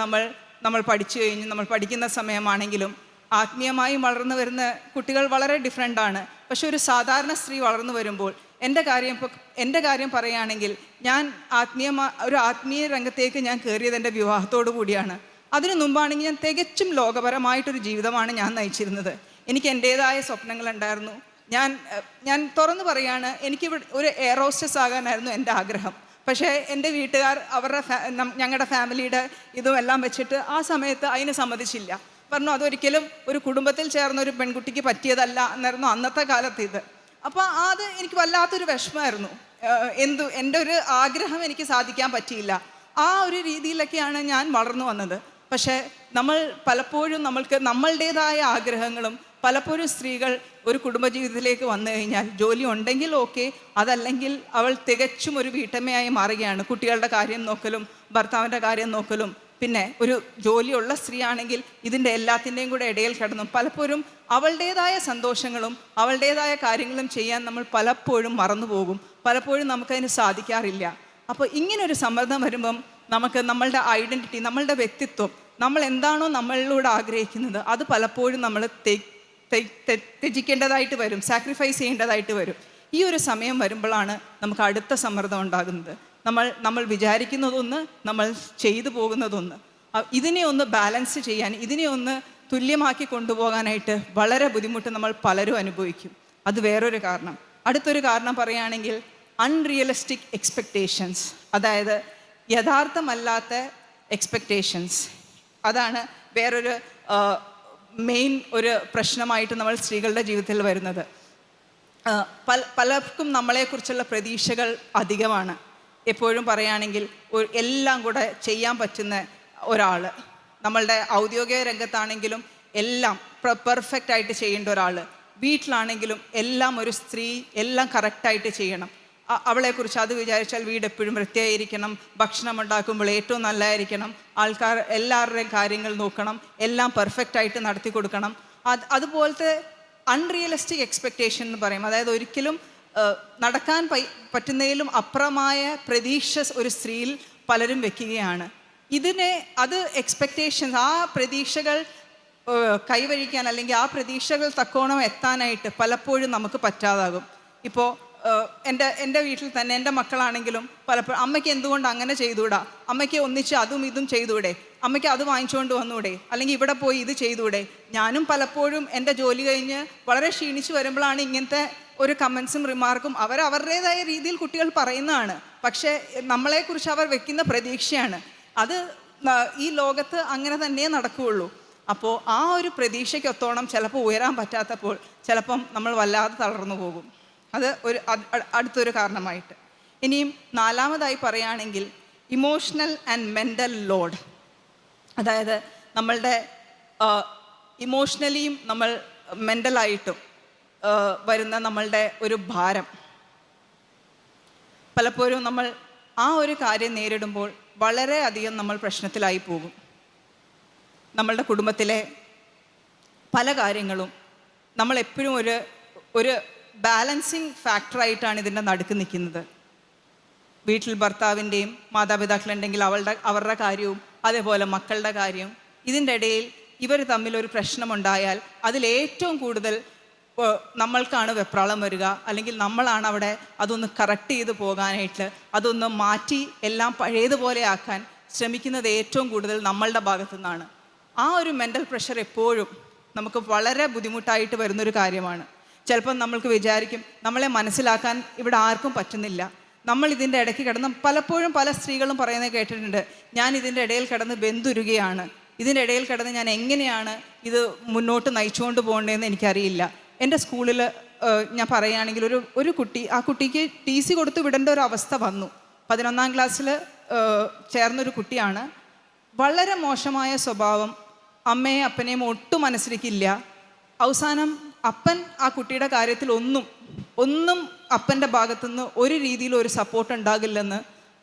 നമ്മൾ പഠിച്ചു കഴിഞ്ഞ് നമ്മൾ പഠിക്കുന്ന സമയമാണെങ്കിലും ആത്മീയമായും വളർന്നു വരുന്ന കുട്ടികൾ വളരെ ഡിഫറെൻ്റാണ്. പക്ഷെ ഒരു സാധാരണ സ്ത്രീ വളർന്നു വരുമ്പോൾ എൻ്റെ കാര്യം പറയുകയാണെങ്കിൽ, ഞാൻ ഒരു ആത്മീയ രംഗത്തേക്ക് ഞാൻ കയറിയത് എൻ്റെ വിവാഹത്തോടു കൂടിയാണ്. അതിനു മുമ്പാണെങ്കിൽ ഞാൻ തികച്ചും ലോകപരമായിട്ടൊരു ജീവിതമാണ് ഞാൻ നയിച്ചിരുന്നത്. എനിക്ക് എൻ്റേതായ സ്വപ്നങ്ങളുണ്ടായിരുന്നു. ഞാൻ തുറന്നു പറയുകയാണ്, എനിക്കിവിടെ ഒരു എയർ ഹോസ്റ്റസ് ആകാനായിരുന്നു എൻ്റെ ആഗ്രഹം. പക്ഷേ എൻ്റെ വീട്ടുകാർ ഞങ്ങളുടെ ഫാമിലിയുടെ ഇതും എല്ലാം വെച്ചിട്ട് ആ സമയത്ത് അതിന് സമ്മതിച്ചില്ല. പറഞ്ഞു അതൊരിക്കലും ഒരു കുടുംബത്തിൽ ചേർന്ന ഒരു പെൺകുട്ടിക്ക് പറ്റിയതല്ല എന്നായിരുന്നു അന്നത്തെ കാലത്ത് ഇത്. അപ്പോൾ അത് എനിക്ക് വല്ലാത്തൊരു വിഷമമായിരുന്നു. എൻ്റെ ഒരു ആഗ്രഹം എനിക്ക് സാധിക്കാൻ പറ്റിയില്ല. ആ ഒരു രീതിയിലൊക്കെയാണ് ഞാൻ വളർന്നു വന്നത്. പക്ഷേ പലപ്പോഴും നമ്മളുടേതായ ആഗ്രഹങ്ങളും, പലപ്പോഴും സ്ത്രീകൾ ഒരു കുടുംബജീവിതത്തിലേക്ക് വന്നു കഴിഞ്ഞാൽ ജോലി ഉണ്ടെങ്കിൽ ഓക്കെ, അതല്ലെങ്കിൽ അവൾ തികച്ചും ഒരു വീട്ടമ്മയായി മാറുകയാണ്. കുട്ടികളുടെ കാര്യം നോക്കലും ഭർത്താവിൻ്റെ കാര്യം നോക്കലും, പിന്നെ ഒരു ജോലിയുള്ള സ്ത്രീ ആണെങ്കിൽ ഇതിൻ്റെ എല്ലാത്തിൻ്റെയും കൂടെ ഇടയിൽ കിടന്നും പലപ്പോഴും അവളുടേതായ സന്തോഷങ്ങളും അവളുടേതായ കാര്യങ്ങളും ചെയ്യാൻ നമ്മൾ പലപ്പോഴും മറന്നു പോകും. പലപ്പോഴും നമുക്കതിന് സാധിക്കാറില്ല. അപ്പോൾ ഇങ്ങനൊരു സമ്മർദ്ദം വരുമ്പം നമ്മളുടെ ഐഡൻറ്റിറ്റി, നമ്മളുടെ വ്യക്തിത്വം, നമ്മൾ എന്താണോ നമ്മളിലൂടെ ആഗ്രഹിക്കുന്നത് അത് പലപ്പോഴും നമ്മൾ ത്യജിക്കേണ്ടതായിട്ട് വരും, സാക്രിഫൈസ് ചെയ്യേണ്ടതായിട്ട് വരും. ഈ ഒരു സമയം വരുമ്പോഴാണ് നമുക്ക് അടുത്ത സമ്മർദ്ദം ഉണ്ടാകുന്നത്. നമ്മൾ വിചാരിക്കുന്നതൊന്ന്, നമ്മൾ ചെയ്തു പോകുന്നതൊന്ന്. ഇതിനെ ഒന്ന് ബാലൻസ് ചെയ്യാൻ, ഇതിനെ ഒന്ന് തുല്യമാക്കി കൊണ്ടുപോകാനായിട്ട് വളരെ ബുദ്ധിമുട്ട് നമ്മൾ പലരും അനുഭവിക്കും. അത് വേറൊരു കാരണം. അടുത്തൊരു കാരണം പറയുകയാണെങ്കിൽ അൺറിയലിസ്റ്റിക് എക്സ്പെക്റ്റേഷൻസ്, അതായത് യഥാർത്ഥമല്ലാത്ത എക്സ്പെക്റ്റേഷൻസ്. അതാണ് വേറൊരു മെയിൻ ഒരു പ്രശ്നമായിട്ട് നമ്മൾ സ്ത്രീകളുടെ ജീവിതത്തിൽ വരുന്നത്. പലർക്കും നമ്മളെക്കുറിച്ചുള്ള പ്രതീക്ഷകൾ അധികമാണ്. എപ്പോഴും പറയുകയാണെങ്കിൽ എല്ലാം കൂടെ ചെയ്യാൻ പറ്റുന്ന ഒരാൾ, നമ്മളുടെ ഔദ്യോഗിക രംഗത്താണെങ്കിലും എല്ലാം പെർഫെക്റ്റ് ആയിട്ട് ചെയ്യേണ്ട ഒരാൾ, വീട്ടിലാണെങ്കിലും എല്ലാം ഒരു സ്ത്രീ എല്ലാം കറക്റ്റായിട്ട് ചെയ്യണം. അവളെക്കുറിച്ച് അത് വിചാരിച്ചാൽ വീട് എപ്പോഴും വൃത്തിയായിരിക്കണം, ഭക്ഷണം ഉണ്ടാക്കുമ്പോൾ ഏറ്റവും നല്ലതായിരിക്കണം, എല്ലാവരുടെയും കാര്യങ്ങൾ നോക്കണം, എല്ലാം പെർഫെക്റ്റായിട്ട് നടത്തി കൊടുക്കണം. അതുപോലത്തെ അൺറിയലിസ്റ്റിക് എക്സ്പെക്റ്റേഷൻ എന്ന് പറയും. അതായത് ഒരിക്കലും നടക്കാൻ പറ്റുന്നതിലും അപ്പുറമായ പ്രതീക്ഷ ഒരു സ്ത്രീയിൽ പലരും വെക്കുകയാണ്. അത് എക്സ്പെക്റ്റേഷൻസ്, ആ പ്രതീക്ഷകൾ കൈവരിക്കാൻ അല്ലെങ്കിൽ ആ പ്രതീക്ഷകൾ തക്കോണം എത്താനായിട്ട് പലപ്പോഴും നമുക്ക് പറ്റാതാകും. ഇപ്പോൾ എൻ്റെ വീട്ടിൽ തന്നെ എൻ്റെ മക്കളാണെങ്കിലും പലപ്പോഴും അമ്മയ്ക്ക് എന്തുകൊണ്ട് അങ്ങനെ ചെയ്തുകൂടാ, അമ്മയ്ക്ക് ഒന്നിച്ച് അതും ഇതും ചെയ്തുകൂടെ, അമ്മയ്ക്ക് അത് വാങ്ങിച്ചുകൊണ്ട് വന്നൂടെ, അല്ലെങ്കിൽ ഇവിടെ പോയി ഇത് ചെയ്തുകൂടെ. ഞാനും പലപ്പോഴും എൻ്റെ ജോലി കഴിഞ്ഞ് വളരെ ക്ഷീണിച്ച് വരുമ്പോഴാണ് ഇങ്ങനത്തെ ഒരു കമൻസും റിമാർക്കും അവരുടേതായ രീതിയിൽ കുട്ടികൾ പറയുന്നതാണ്. പക്ഷേ നമ്മളെക്കുറിച്ച് അവർ വെക്കുന്ന പ്രതീക്ഷയാണ്. അത് ഈ ലോകത്ത് അങ്ങനെ തന്നെ നടക്കുകയുള്ളൂ. അപ്പോൾ ആ ഒരു പ്രതീക്ഷയ്ക്കൊത്തോണം ചിലപ്പോൾ ഉയരാൻ പറ്റാത്തപ്പോൾ ചിലപ്പം നമ്മൾ വല്ലാതെ തളർന്നു പോകും. അത് അടുത്തൊരു കാരണമായിട്ട്. ഇനിയും നാലാമതായി പറയുകയാണെങ്കിൽ ഇമോഷണൽ ആൻഡ് മെൻ്റൽ ലോഡ്. അതായത് നമ്മളുടെ ഇമോഷണലിയും നമ്മൾ മെൻ്റലായിട്ടും വരുന്ന നമ്മളുടെ ഒരു ഭാരം. പലപ്പോഴും നമ്മൾ ആ ഒരു കാര്യം നേരിടുമ്പോൾ വളരെയധികം നമ്മൾ പ്രശ്നത്തിലായി പോകും. നമ്മളുടെ കുടുംബത്തിലെ പല കാര്യങ്ങളും നമ്മളെപ്പോഴും ഒരു ബാലൻസിങ് ഫാക്ടറായിട്ടാണ് ഇതിൻ്റെ നടുക്ക് നിൽക്കുന്നത്. വീട്ടിൽ ഭർത്താവിൻ്റെയും മാതാപിതാക്കളുണ്ടെങ്കിൽ അവരുടെ കാര്യവും അതേപോലെ മക്കളുടെ കാര്യവും. ഇതിൻ്റെ ഇടയിൽ ഇവർ തമ്മിലൊരു പ്രശ്നമുണ്ടായാൽ അതിലേറ്റവും കൂടുതൽ നമ്മൾക്കാണ് വെപ്രാളം വരിക, അല്ലെങ്കിൽ നമ്മളാണ് അവിടെ അതൊന്ന് കറക്റ്റ് ചെയ്ത് പോകാനായിട്ട്, അതൊന്ന് മാറ്റി എല്ലാം പഴയതുപോലെ ആക്കാൻ ശ്രമിക്കുന്നത് ഏറ്റവും കൂടുതൽ നമ്മളുടെ ഭാഗത്തു നിന്നാണ്. ആ ഒരു മെൻ്റൽ പ്രഷർ എപ്പോഴും നമുക്ക് വളരെ ബുദ്ധിമുട്ടായിട്ട് വരുന്നൊരു കാര്യമാണ്. ചിലപ്പം നമ്മൾക്ക് വിചാരിക്കും നമ്മളെ മനസ്സിലാക്കാൻ ഇവിടെ ആർക്കും പറ്റുന്നില്ല. നമ്മൾ ഇതിൻ്റെ ഇടയ്ക്ക് കിടന്ന് പലപ്പോഴും പല സ്ത്രീകളും പറയുന്നത് കേട്ടിട്ടുണ്ട്, ഞാൻ ഇതിൻ്റെ ഇടയിൽ കിടന്ന് വെന്തുരുകയാണ്, ഇതിൻ്റെ ഇടയിൽ കിടന്ന് ഞാൻ എങ്ങനെയാണ് ഇത് മുന്നോട്ട് നയിച്ചുകൊണ്ട് പോകേണ്ടതെന്ന് എനിക്കറിയില്ല. എൻ്റെ സ്കൂളിൽ ഞാൻ പറയുകയാണെങ്കിൽ ഒരു കുട്ടി, ആ കുട്ടിക്ക് TC കൊടുത്ത് വിടേണ്ട ഒരു അവസ്ഥ വന്നു. 11ാം ക്ലാസ്സിൽ ചേർന്നൊരു കുട്ടിയാണ്. വളരെ മോശമായ സ്വഭാവം, അമ്മയും അപ്പനെയും ഒട്ടും അനുസരിക്കില്ല. അവസാനം അപ്പൻ ആ കുട്ടിയുടെ കാര്യത്തിൽ ഒന്നും അപ്പൻ്റെ ഭാഗത്തുനിന്ന് ഒരു രീതിയിലും ഒരു സപ്പോർട്ട് ഉണ്ടാകില്ലെന്ന്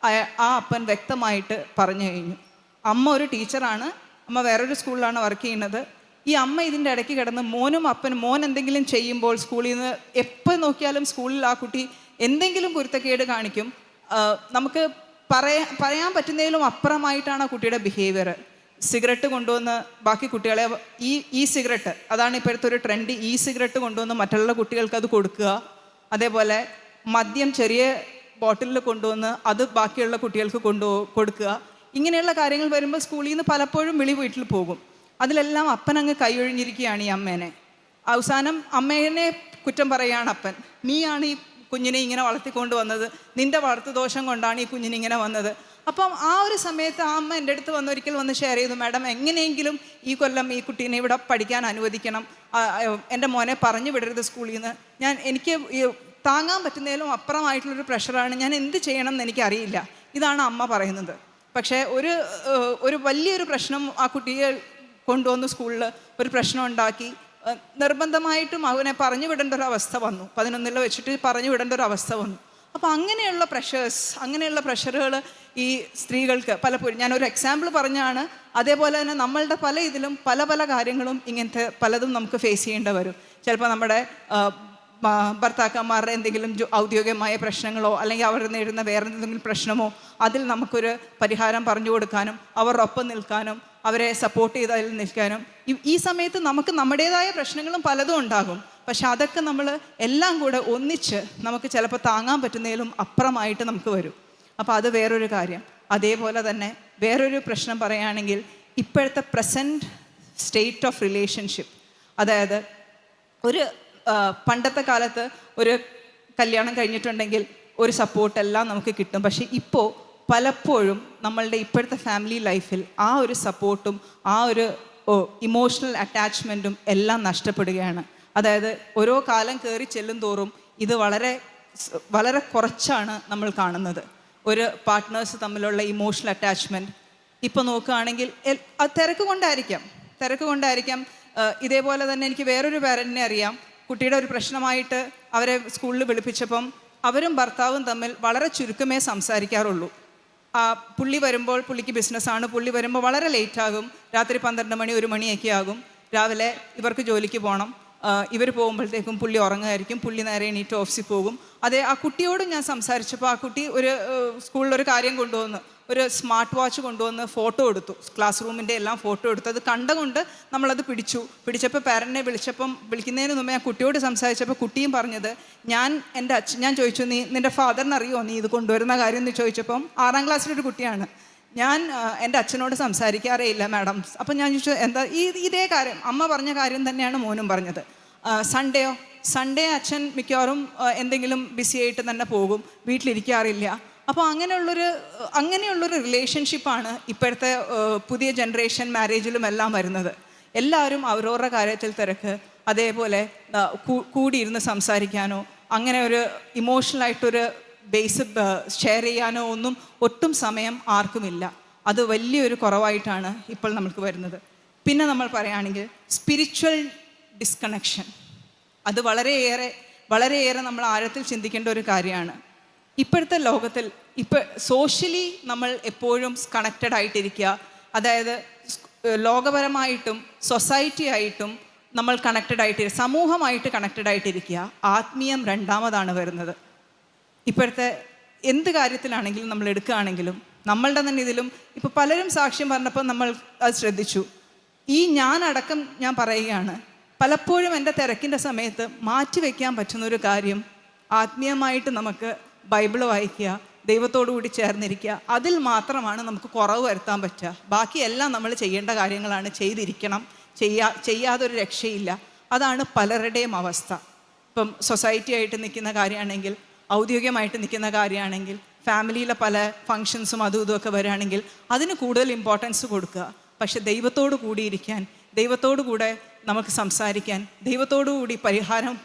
ആ അപ്പൻ വ്യക്തമായിട്ട് പറഞ്ഞു കഴിഞ്ഞു. അമ്മ ഒരു ടീച്ചറാണ്, അമ്മ വേറൊരു സ്കൂളിലാണ് വർക്ക് ചെയ്യുന്നത്. ഈ അമ്മ ഇതിൻ്റെ ഇടയ്ക്ക് കിടന്ന് മോൻ എന്തെങ്കിലും ചെയ്യുമ്പോൾ സ്കൂളിൽ നിന്ന് എപ്പോൾ നോക്കിയാലും സ്കൂളിൽ ആ കുട്ടി എന്തെങ്കിലും കുരുത്തക്കേട് കാണിക്കും. നമുക്ക് പറയാൻ പറ്റുന്നതിലും അപ്പുറമായിട്ടാണ് ആ കുട്ടിയുടെ ബിഹേവിയർ. സിഗരറ്റ് കൊണ്ടുവന്ന് ബാക്കി കുട്ടികളെ ഈ സിഗരറ്റ്, അതാണ് ഇപ്പോഴത്തെ ഒരു ട്രെൻഡ്, സിഗരറ്റ് കൊണ്ടുവന്ന് മറ്റുള്ള കുട്ടികൾക്ക് അത് കൊടുക്കുക. അതേപോലെ മദ്യം ചെറിയ ബോട്ടിലിൽ കൊണ്ടുവന്ന് അത് ബാക്കിയുള്ള കുട്ടികൾക്ക് കൊടുക്കുക. ഇങ്ങനെയുള്ള കാര്യങ്ങൾ വരുമ്പോൾ സ്കൂളിൽ നിന്ന് പലപ്പോഴും വീട്ടിൽ പോകും. അതിലെല്ലാം അപ്പനങ്ങ് കൈയൊഴിഞ്ഞിരിക്കുകയാണ് ഈ അമ്മേനെ. അവസാനം അമ്മേനെ കുറ്റം പറയുകയാണ് അപ്പൻ. നീയാണ് ഈ കുഞ്ഞിനെ ഇങ്ങനെ വളർത്തിക്കൊണ്ട് വന്നത്, നിൻ്റെ വളർത്തുദോഷം കൊണ്ടാണ് ഈ കുഞ്ഞിനെ ഇങ്ങനെ വന്നത്. അപ്പം ആ ഒരു സമയത്ത് ആ അമ്മ എൻ്റെ അടുത്ത് ഒരിക്കൽ വന്ന് ഷെയർ ചെയ്തു, മാഡം എങ്ങനെയെങ്കിലും ഈ കൊല്ലം ഈ കുട്ടീനെ ഇവിടെ പഠിക്കാൻ അനുവദിക്കണം, എൻ്റെ മോനെ പറഞ്ഞു വിടരുത് സ്കൂളിൽ നിന്ന്. എനിക്ക് താങ്ങാൻ പറ്റുന്നതിലും അപ്പുറമായിട്ടുള്ളൊരു പ്രഷറാണ്, ഞാൻ എന്ത് ചെയ്യണം എന്ന് എനിക്കറിയില്ല. ഇതാണ് അമ്മ പറയുന്നത്. പക്ഷേ ഒരു വലിയൊരു പ്രശ്നം ആ കുട്ടിയെ കൊണ്ടുവന്ന് സ്കൂളിൽ ഒരു പ്രശ്നം ഉണ്ടാക്കി. നിർബന്ധമായിട്ടും അവനെ പറഞ്ഞു വിടേണ്ട ഒരു അവസ്ഥ വന്നു. 11ൽ വെച്ചിട്ട് പറഞ്ഞു വിടേണ്ട ഒരു അവസ്ഥ വന്നു. അപ്പോൾ അങ്ങനെയുള്ള പ്രഷറുകൾ ഈ സ്ത്രീകൾക്ക് പലപ്പോഴും, ഞാനൊരു എക്സാമ്പിൾ പറഞ്ഞാണ്. അതേപോലെ തന്നെ നമ്മളുടെ പല ഇതിലും പല കാര്യങ്ങളും ഇങ്ങനത്തെ പലതും നമുക്ക് ഫേസ് ചെയ്യേണ്ടി വരും. ചിലപ്പോൾ നമ്മുടെ ഭർത്താക്കന്മാരുടെ എന്തെങ്കിലും ഔദ്യോഗികമായ പ്രശ്നങ്ങളോ അല്ലെങ്കിൽ അവർ നേരിടുന്ന വേറെ എന്തെങ്കിലും പ്രശ്നമോ അതിൽ നമുക്കൊരു പരിഹാരം പറഞ്ഞു കൊടുക്കാനും അവരുടെ ഒപ്പം നിൽക്കാനും അവരെ സപ്പോർട്ട് ചെയ്ത് അതിൽ നിൽക്കാനും ഈ സമയത്ത് നമുക്ക് നമ്മുടേതായ പ്രശ്നങ്ങളും പലതും ഉണ്ടാകും. പക്ഷെ അതൊക്കെ നമ്മൾ എല്ലാം കൂടെ ഒന്നിച്ച് നമുക്ക് ചിലപ്പോൾ താങ്ങാൻ പറ്റുന്നതിലും അപ്പുറമായിട്ട് നമുക്ക് വരും. അപ്പോൾ അത് വേറൊരു കാര്യം. അതേപോലെ തന്നെ വേറൊരു പ്രശ്നം പറയുകയാണെങ്കിൽ ഇപ്പോഴത്തെ പ്രസൻറ്റ് സ്റ്റേറ്റ് ഓഫ് റിലേഷൻഷിപ്പ്, അതായത് പണ്ടത്തെ കാലത്ത് ഒരു കല്യാണം കഴിഞ്ഞിട്ടുണ്ടെങ്കിൽ ഒരു സപ്പോർട്ടെല്ലാം നമുക്ക് കിട്ടും. പക്ഷേ ഇപ്പോൾ പലപ്പോഴും നമ്മളുടെ ഇപ്പോഴത്തെ ഫാമിലി ലൈഫിൽ ആ ഒരു സപ്പോർട്ടും ആ ഒരു ഇമോഷണൽ അറ്റാച്ച്മെൻറ്റും എല്ലാം നഷ്ടപ്പെടുകയാണ്. അതായത് ഓരോ കാലം കയറി ചെല്ലും തോറും ഇത് വളരെ കുറച്ചാണ് നമ്മൾ കാണുന്നത്. ഒരു പാർട്ട്നേഴ്സ് തമ്മിലുള്ള ഇമോഷണൽ അറ്റാച്ച്മെൻറ്റ് ഇപ്പോൾ നോക്കുകയാണെങ്കിൽ അത് തിരക്ക് കൊണ്ടായിരിക്കാം. ഇതേപോലെ തന്നെ എനിക്ക് വേറൊരു പാരൻറ്റിനെ അറിയാം. കുട്ടിയുടെ ഒരു പ്രശ്നമായിട്ട് അവരെ സ്കൂളിൽ വിളിപ്പിച്ചപ്പം അവരും ഭർത്താവും തമ്മിൽ വളരെ ചുരുക്കമേ സംസാരിക്കാറുള്ളൂ. പുള്ളി വരുമ്പോൾ, പുള്ളിക്ക് ബിസിനസ്സാണ്, പുള്ളി വരുമ്പോൾ വളരെ ലേറ്റാകും. രാത്രി 12 മണി 1 മണിയൊക്കെ ആകും. രാവിലെ ഇവർക്ക് ജോലിക്ക് പോകണം. ഇവർ പോകുമ്പോഴത്തേക്കും പുള്ളി ഉറങ്ങുമായിരിക്കും. പുള്ളി നേരെ എണീറ്റ് ഓഫീസിൽ പോകും. ആ കുട്ടിയോടും ഞാൻ സംസാരിച്ചപ്പോൾ ആ കുട്ടി സ്കൂളിലൊരു കാര്യം കൊണ്ടുവന്ന് ഒരു സ്മാർട്ട് വാച്ച് കൊണ്ടുവന്ന് ഫോട്ടോ എടുത്തു. ക്ലാസ് റൂമിൻ്റെ എല്ലാം ഫോട്ടോ എടുത്തു. അത് കണ്ടുകൊണ്ട് നമ്മളത് പിടിച്ചപ്പോൾ പാരൻറ്റിനെ വിളിക്കുന്നതിന് മുമ്പേ ആ കുട്ടിയോട് സംസാരിച്ചപ്പോൾ കുട്ടിയും പറഞ്ഞത്, ഞാൻ ചോദിച്ചു, നിൻ്റെ ഫാദറിനറിയോ നീ ഇത് കൊണ്ടുവരുന്ന കാര്യം എന്ന് ചോദിച്ചപ്പം 6ാം ക്ലാസ്സിലൊരു കുട്ടിയാണ്, ഞാൻ എൻ്റെ അച്ഛനോട് സംസാരിക്കാറേ ഇല്ല മാഡം. അപ്പം ഞാൻ ചോദിച്ചു, എന്താ ഇതേ കാര്യം അമ്മ പറഞ്ഞ കാര്യം തന്നെയാണ് മോനും പറഞ്ഞത്. സൺഡേ അച്ഛൻ മിക്കവാറും എന്തെങ്കിലും ബിസി ആയിട്ട് തന്നെ പോകും, വീട്ടിലിരിക്കാറില്ല. അപ്പോൾ അങ്ങനെയുള്ളൊരു റിലേഷൻഷിപ്പാണ് ഇപ്പോഴത്തെ പുതിയ ജനറേഷൻ മാരേജിലും എല്ലാം വരുന്നത്. എല്ലാവരും അവരവരുടെ കാര്യത്തിൽ തിരക്ക്. അതേപോലെ കൂടിയിരുന്ന് സംസാരിക്കാനോ അങ്ങനെ ഒരു ഇമോഷണലായിട്ടൊരു ബേസ് ഷെയർ ചെയ്യാനോ ഒട്ടും സമയം ആർക്കുമില്ല. അത് വലിയൊരു കുറവായിട്ടാണ് ഇപ്പോൾ നമുക്ക് വരുന്നത്. പിന്നെ നമ്മൾ പറയുകയാണെങ്കിൽ സ്പിരിച്വൽ ഡിസ്കണക്ഷൻ, അത് വളരെയേറെ നമ്മൾ ആഴത്തിൽ ചിന്തിക്കേണ്ട ഒരു കാര്യമാണ്. ഇപ്പോഴത്തെ ലോകത്തിൽ സോഷ്യലി നമ്മൾ എപ്പോഴും കണക്റ്റഡ് ആയിട്ടിരിക്കുക. അതായത് ലോകപരമായിട്ടും സൊസൈറ്റി ആയിട്ടും നമ്മൾ സമൂഹമായിട്ട് കണക്റ്റഡ് ആയിട്ടിരിക്കുക. ആത്മീയം രണ്ടാമതാണ് വരുന്നത്. ഇപ്പോഴത്തെ എന്ത് കാര്യത്തിലാണെങ്കിലും നമ്മൾ എടുക്കുകയാണെങ്കിലും നമ്മളുടെ തന്നെ ഇതിലും ഇപ്പോൾ പലരും സാക്ഷ്യം പറഞ്ഞപ്പോൾ നമ്മൾ അത് ശ്രദ്ധിച്ചു. ഞാനടക്കം ഞാൻ പറയുകയാണ്, പലപ്പോഴും എൻ്റെ തിരക്കിൻ്റെ സമയത്ത് മാറ്റിവെക്കാൻ പറ്റുന്നൊരു കാര്യം ആത്മീയമായിട്ട് നമുക്ക് ബൈബിള് വായിക്കുക, ദൈവത്തോടു കൂടി ചേർന്നിരിക്കുക. അതിൽ മാത്രമാണ് നമുക്ക് കുറവ് വരുത്താൻ പറ്റുക. ബാക്കിയെല്ലാം നമ്മൾ ചെയ്യേണ്ട കാര്യങ്ങളാണ്, ചെയ്തിരിക്കണം. ചെയ്യാതൊരു രക്ഷയില്ല. അതാണ് പലരുടെയും അവസ്ഥ. ഇപ്പം സൊസൈറ്റി ആയിട്ട് നിൽക്കുന്ന കാര്യമാണെങ്കിൽ, ഔദ്യോഗികമായിട്ട് നിൽക്കുന്ന കാര്യമാണെങ്കിൽ, ഫാമിലിയിലെ പല ഫങ്ഷൻസും അതും ഇതുമൊക്കെ വരികയാണെങ്കിൽ അതിന് കൂടുതൽ ഇമ്പോർട്ടൻസ് കൊടുക്കുക. പക്ഷെ ദൈവത്തോട് കൂടിയിരിക്കാൻ, ദൈവത്തോടു കൂടെ നമുക്ക് സംസാരിക്കാൻ, ദൈവത്തോടു കൂടി പരിഹാരം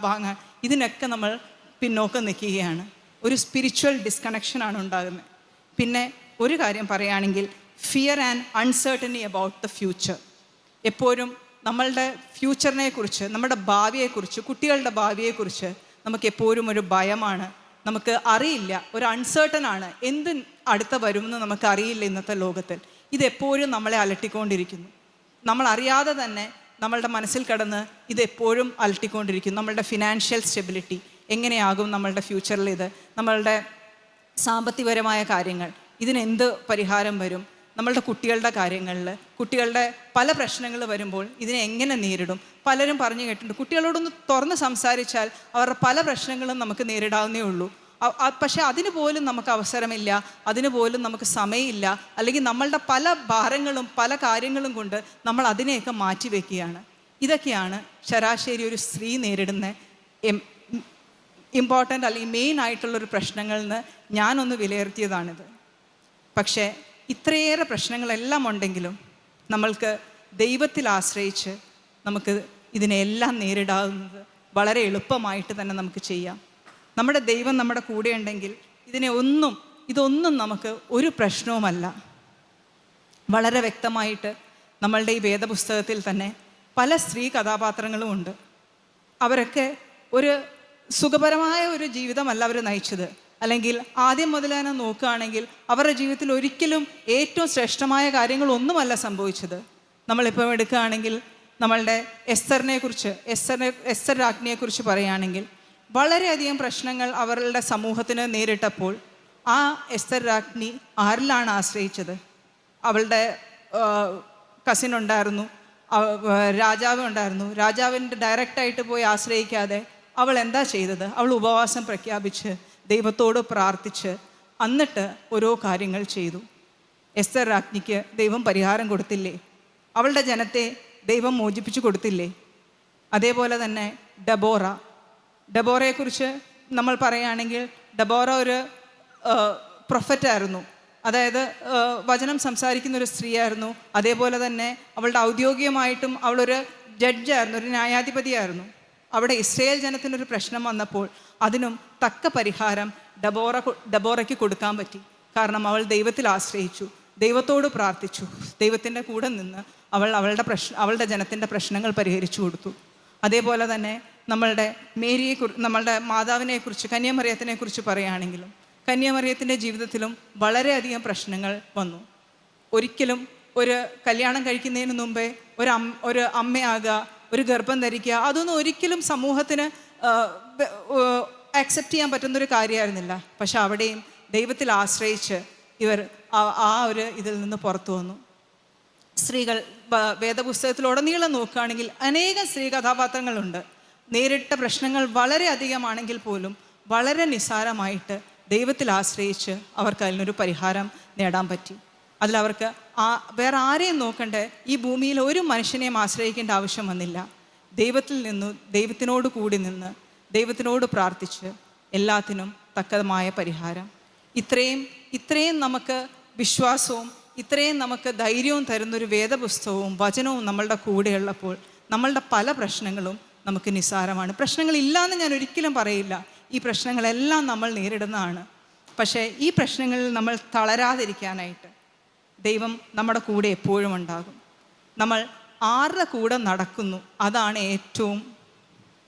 വാങ്ങാൻ, ഇതിനൊക്കെ നമ്മൾ പിന്നോക്കം നിൽക്കുകയാണ്. ഒരു സ്പിരിച്വൽ ഡിസ്കണക്ഷനാണ് ഉണ്ടാകുന്നത്. പിന്നെ ഒരു കാര്യം പറയുകയാണെങ്കിൽ, fear and uncertainty about the future. എപ്പോഴും നമ്മളുടെ ഫ്യൂച്ചറിനെ കുറിച്ച്, നമ്മുടെ ഭാവിയെക്കുറിച്ച്, കുട്ടികളുടെ ഭാവിയെക്കുറിച്ച് നമുക്ക് എപ്പോഴും ഒരു ഭയമാണ്. നമുക്ക് അറിയില്ല, ഒരു അൺസർട്ടനാണ്. എന്ത് അടുത്ത വരുമെന്ന് നമുക്ക് അറിയില്ല ഇന്നത്തെ ലോകത്തിൽ. ഇതെപ്പോഴും നമ്മളെ അലട്ടിക്കൊണ്ടിരിക്കുന്നു. നമ്മൾ അറിയാതെ തന്നെ നമ്മളുടെ മനസ്സിൽ കിടന്ന് ഇതെപ്പോഴും അലട്ടിക്കൊണ്ടിരിക്കുന്നു. നമ്മളുടെ ഫിനാൻഷ്യൽ സ്റ്റെബിലിറ്റി എങ്ങനെയാകും, നമ്മളുടെ ഫ്യൂച്ചറിൽ ഇത്, നമ്മളുടെ സാമ്പത്തികപരമായ കാര്യങ്ങൾ, ഇതിനെന്ത് പരിഹാരം വരും, നമ്മളുടെ കുട്ടികളുടെ കാര്യങ്ങളിൽ, കുട്ടികളുടെ പല പ്രശ്നങ്ങൾ വരുമ്പോൾ ഇതിനെ എങ്ങനെ നേരിടും. പലരും പറഞ്ഞു കേട്ടിട്ടുണ്ട്, കുട്ടികളോടൊന്ന് തുറന്ന് സംസാരിച്ചാൽ അവരുടെ പല പ്രശ്നങ്ങളും നമുക്ക് നേരിടാവുന്നേ ഉള്ളൂ. പക്ഷെ അതിന് പോലും നമുക്ക് അവസരമില്ല, അതിന് പോലും നമുക്ക് സമയമില്ല. അല്ലെങ്കിൽ നമ്മളുടെ പല ഭാരങ്ങളും പല കാര്യങ്ങളും കൊണ്ട് നമ്മൾ അതിനെയൊക്കെ മാറ്റിവെക്കുകയാണ്. ഇതൊക്കെയാണ് ശരാശരി ഒരു സ്ത്രീ നേരിടുന്ന ഇമ്പോർട്ടൻ്റ് അല്ലെങ്കിൽ മെയിൻ ആയിട്ടുള്ളൊരു പ്രശ്നങ്ങളിൽ നിന്ന് ഞാനൊന്ന് വിലയിരുത്തിയതാണിത്. പക്ഷേ ഇത്രയേറെ പ്രശ്നങ്ങളെല്ലാം ഉണ്ടെങ്കിലും നമ്മൾക്ക് ദൈവത്തിൽ ആശ്രയിച്ച് നമുക്ക് ഇതിനെല്ലാം നേരിടാവുന്നത് വളരെ എളുപ്പമായിട്ട് തന്നെ നമുക്ക് ചെയ്യാം. നമ്മുടെ ദൈവം നമ്മുടെ കൂടെ ഉണ്ടെങ്കിൽ ഇതൊന്നും നമുക്ക് ഒരു പ്രശ്നവുമല്ല. വളരെ വ്യക്തമായിട്ട് നമ്മളുടെ ഈ വേദപുസ്തകത്തിൽ തന്നെ പല സ്ത്രീ കഥാപാത്രങ്ങളും ഉണ്ട്. അവരൊക്കെ ഒരു സുഖപരമായ ഒരു ജീവിതമല്ല അവർ നയിച്ചത്. അല്ലെങ്കിൽ ആദ്യം മുതൽ തന്നെ നോക്കുകയാണെങ്കിൽ അവരുടെ ജീവിതത്തിൽ ഒരിക്കലും ഏറ്റവും ശ്രേഷ്ഠമായ കാര്യങ്ങളൊന്നുമല്ല സംഭവിച്ചത്. നമ്മളിപ്പോൾ എടുക്കുകയാണെങ്കിൽ നമ്മളുടെ എസ്തർ രാജ്ഞിയെക്കുറിച്ച് പറയുകയാണെങ്കിൽ വളരെയധികം പ്രശ്നങ്ങൾ അവരുടെ സമൂഹത്തിന് നേരിട്ടപ്പോൾ ആ എസ്തർ രാജ്ഞി ആരിലാണ് ആശ്രയിച്ചത്? അവളുടെ കസിൻ ഉണ്ടായിരുന്നു, രാജാവ് ഉണ്ടായിരുന്നു. രാജാവിൻ്റെ ഡയറക്റ്റായിട്ട് പോയി ആശ്രയിക്കാതെ അവൾ എന്താ ചെയ്തത്? അവൾ ഉപവാസം പ്രഖ്യാപിച്ച് ദൈവത്തോട് പ്രാർത്ഥിച്ച് എന്നിട്ട് ഓരോ കാര്യങ്ങൾ ചെയ്തു. എസ്തർ രാജ്ഞിക്ക് ദൈവം പരിഹാരം കൊടുത്തില്ലേ? അവളുടെ ജനത്തെ ദൈവം മോചിപ്പിച്ചു കൊടുത്തില്ലേ? അതേപോലെ തന്നെ ഡെബോറയെക്കുറിച്ച് നമ്മൾ പറയുകയാണെങ്കിൽ ഡെബോറ ഒരു പ്രൊഫറ്റായിരുന്നു. അതായത് വചനം സംസാരിക്കുന്ന ഒരു സ്ത്രീയായിരുന്നു. അതേപോലെ തന്നെ അവളുടെ ഔദ്യോഗികമായിട്ടും അവളൊരു ജഡ്ജായിരുന്നു, ഒരു ന്യായാധിപതിയായിരുന്നു. അവിടെ ഇസ്രായേൽ ജനത്തിനൊരു പ്രശ്നം വന്നപ്പോൾ അതിനും തക്ക പരിഹാരം ഡെബോറയ്ക്ക് കൊടുക്കാൻ പറ്റി. കാരണം അവൾ ദൈവത്തിൽ ആശ്രയിച്ചു, ദൈവത്തോട് പ്രാർത്ഥിച്ചു, ദൈവത്തിൻ്റെ കൂടെ നിന്ന് അവളുടെ ജനത്തിൻ്റെ പ്രശ്നങ്ങൾ പരിഹരിച്ചു കൊടുത്തു. അതേപോലെ തന്നെ നമ്മളുടെ മാതാവിനെക്കുറിച്ച്, കന്യാമറിയത്തിനെക്കുറിച്ച് പറയുകയാണെങ്കിലും കന്യാമറിയത്തിൻ്റെ ജീവിതത്തിലും വളരെയധികം പ്രശ്നങ്ങൾ വന്നു. ഒരിക്കലും ഒരു കല്യാണം കഴിക്കുന്നതിന് മുമ്പേ ഒരു അമ്മയാകുക, ഒരു ഗർഭം ധരിക്കുക, അതൊന്നും ഒരിക്കലും സമൂഹത്തിന് ആക്സെപ്റ്റ് ചെയ്യാൻ പറ്റുന്നൊരു കാര്യമായിരുന്നില്ല. പക്ഷെ അവിടെയും ദൈവത്തിൽ ആശ്രയിച്ച് ഇവർ ആ ഒരു ഇതിൽ നിന്ന് പുറത്തു വന്നു. സ്ത്രീകൾ വേദപുസ്തകത്തിലുടനീളം നോക്കുകയാണെങ്കിൽ അനേകം സ്ത്രീ കഥാപാത്രങ്ങളുണ്ട്. നേരിട്ട പ്രശ്നങ്ങൾ വളരെ അധികമാണെങ്കിൽ പോലും വളരെ നിസ്സാരമായിട്ട് ദൈവത്തിൽ ആശ്രയിച്ച് അവർക്ക് അതിനൊരു പരിഹാരം നേടാൻ പറ്റി. അതിലവർക്ക് വേറെ ആരെയും നോക്കണ്ടേ, ഈ ഭൂമിയിൽ ഒരു മനുഷ്യനെയും ആശ്രയിക്കേണ്ട ആവശ്യം വന്നില്ല. ദൈവത്തിനോട് കൂടി നിന്ന് ദൈവത്തിനോട് പ്രാർത്ഥിച്ച് എല്ലാത്തിനും തക്കമായ പരിഹാരം. ഇത്രയും നമുക്ക് വിശ്വാസവും ഇത്രയും നമുക്ക് ധൈര്യവും തരുന്നൊരു വേദപുസ്തകവും വചനവും നമ്മളുടെ കൂടെയുള്ളപ്പോൾ നമ്മളുടെ പല പ്രശ്നങ്ങളും നമുക്ക് നിസ്സാരമാണ്. പ്രശ്നങ്ങളില്ലാന്ന് ഞാൻ ഒരിക്കലും പറയില്ല. ഈ പ്രശ്നങ്ങളെല്ലാം നമ്മൾ നേരിടുന്നതാണ്. പക്ഷേ ഈ പ്രശ്നങ്ങളിൽ നമ്മൾ തളരാതിരിക്കാനായിട്ട് ദൈവം നമ്മുടെ കൂടെ എപ്പോഴും ഉണ്ടാകും. നമ്മൾ ആരുടെ കൂടെ നടക്കുന്നു അതാണ് ഏറ്റവും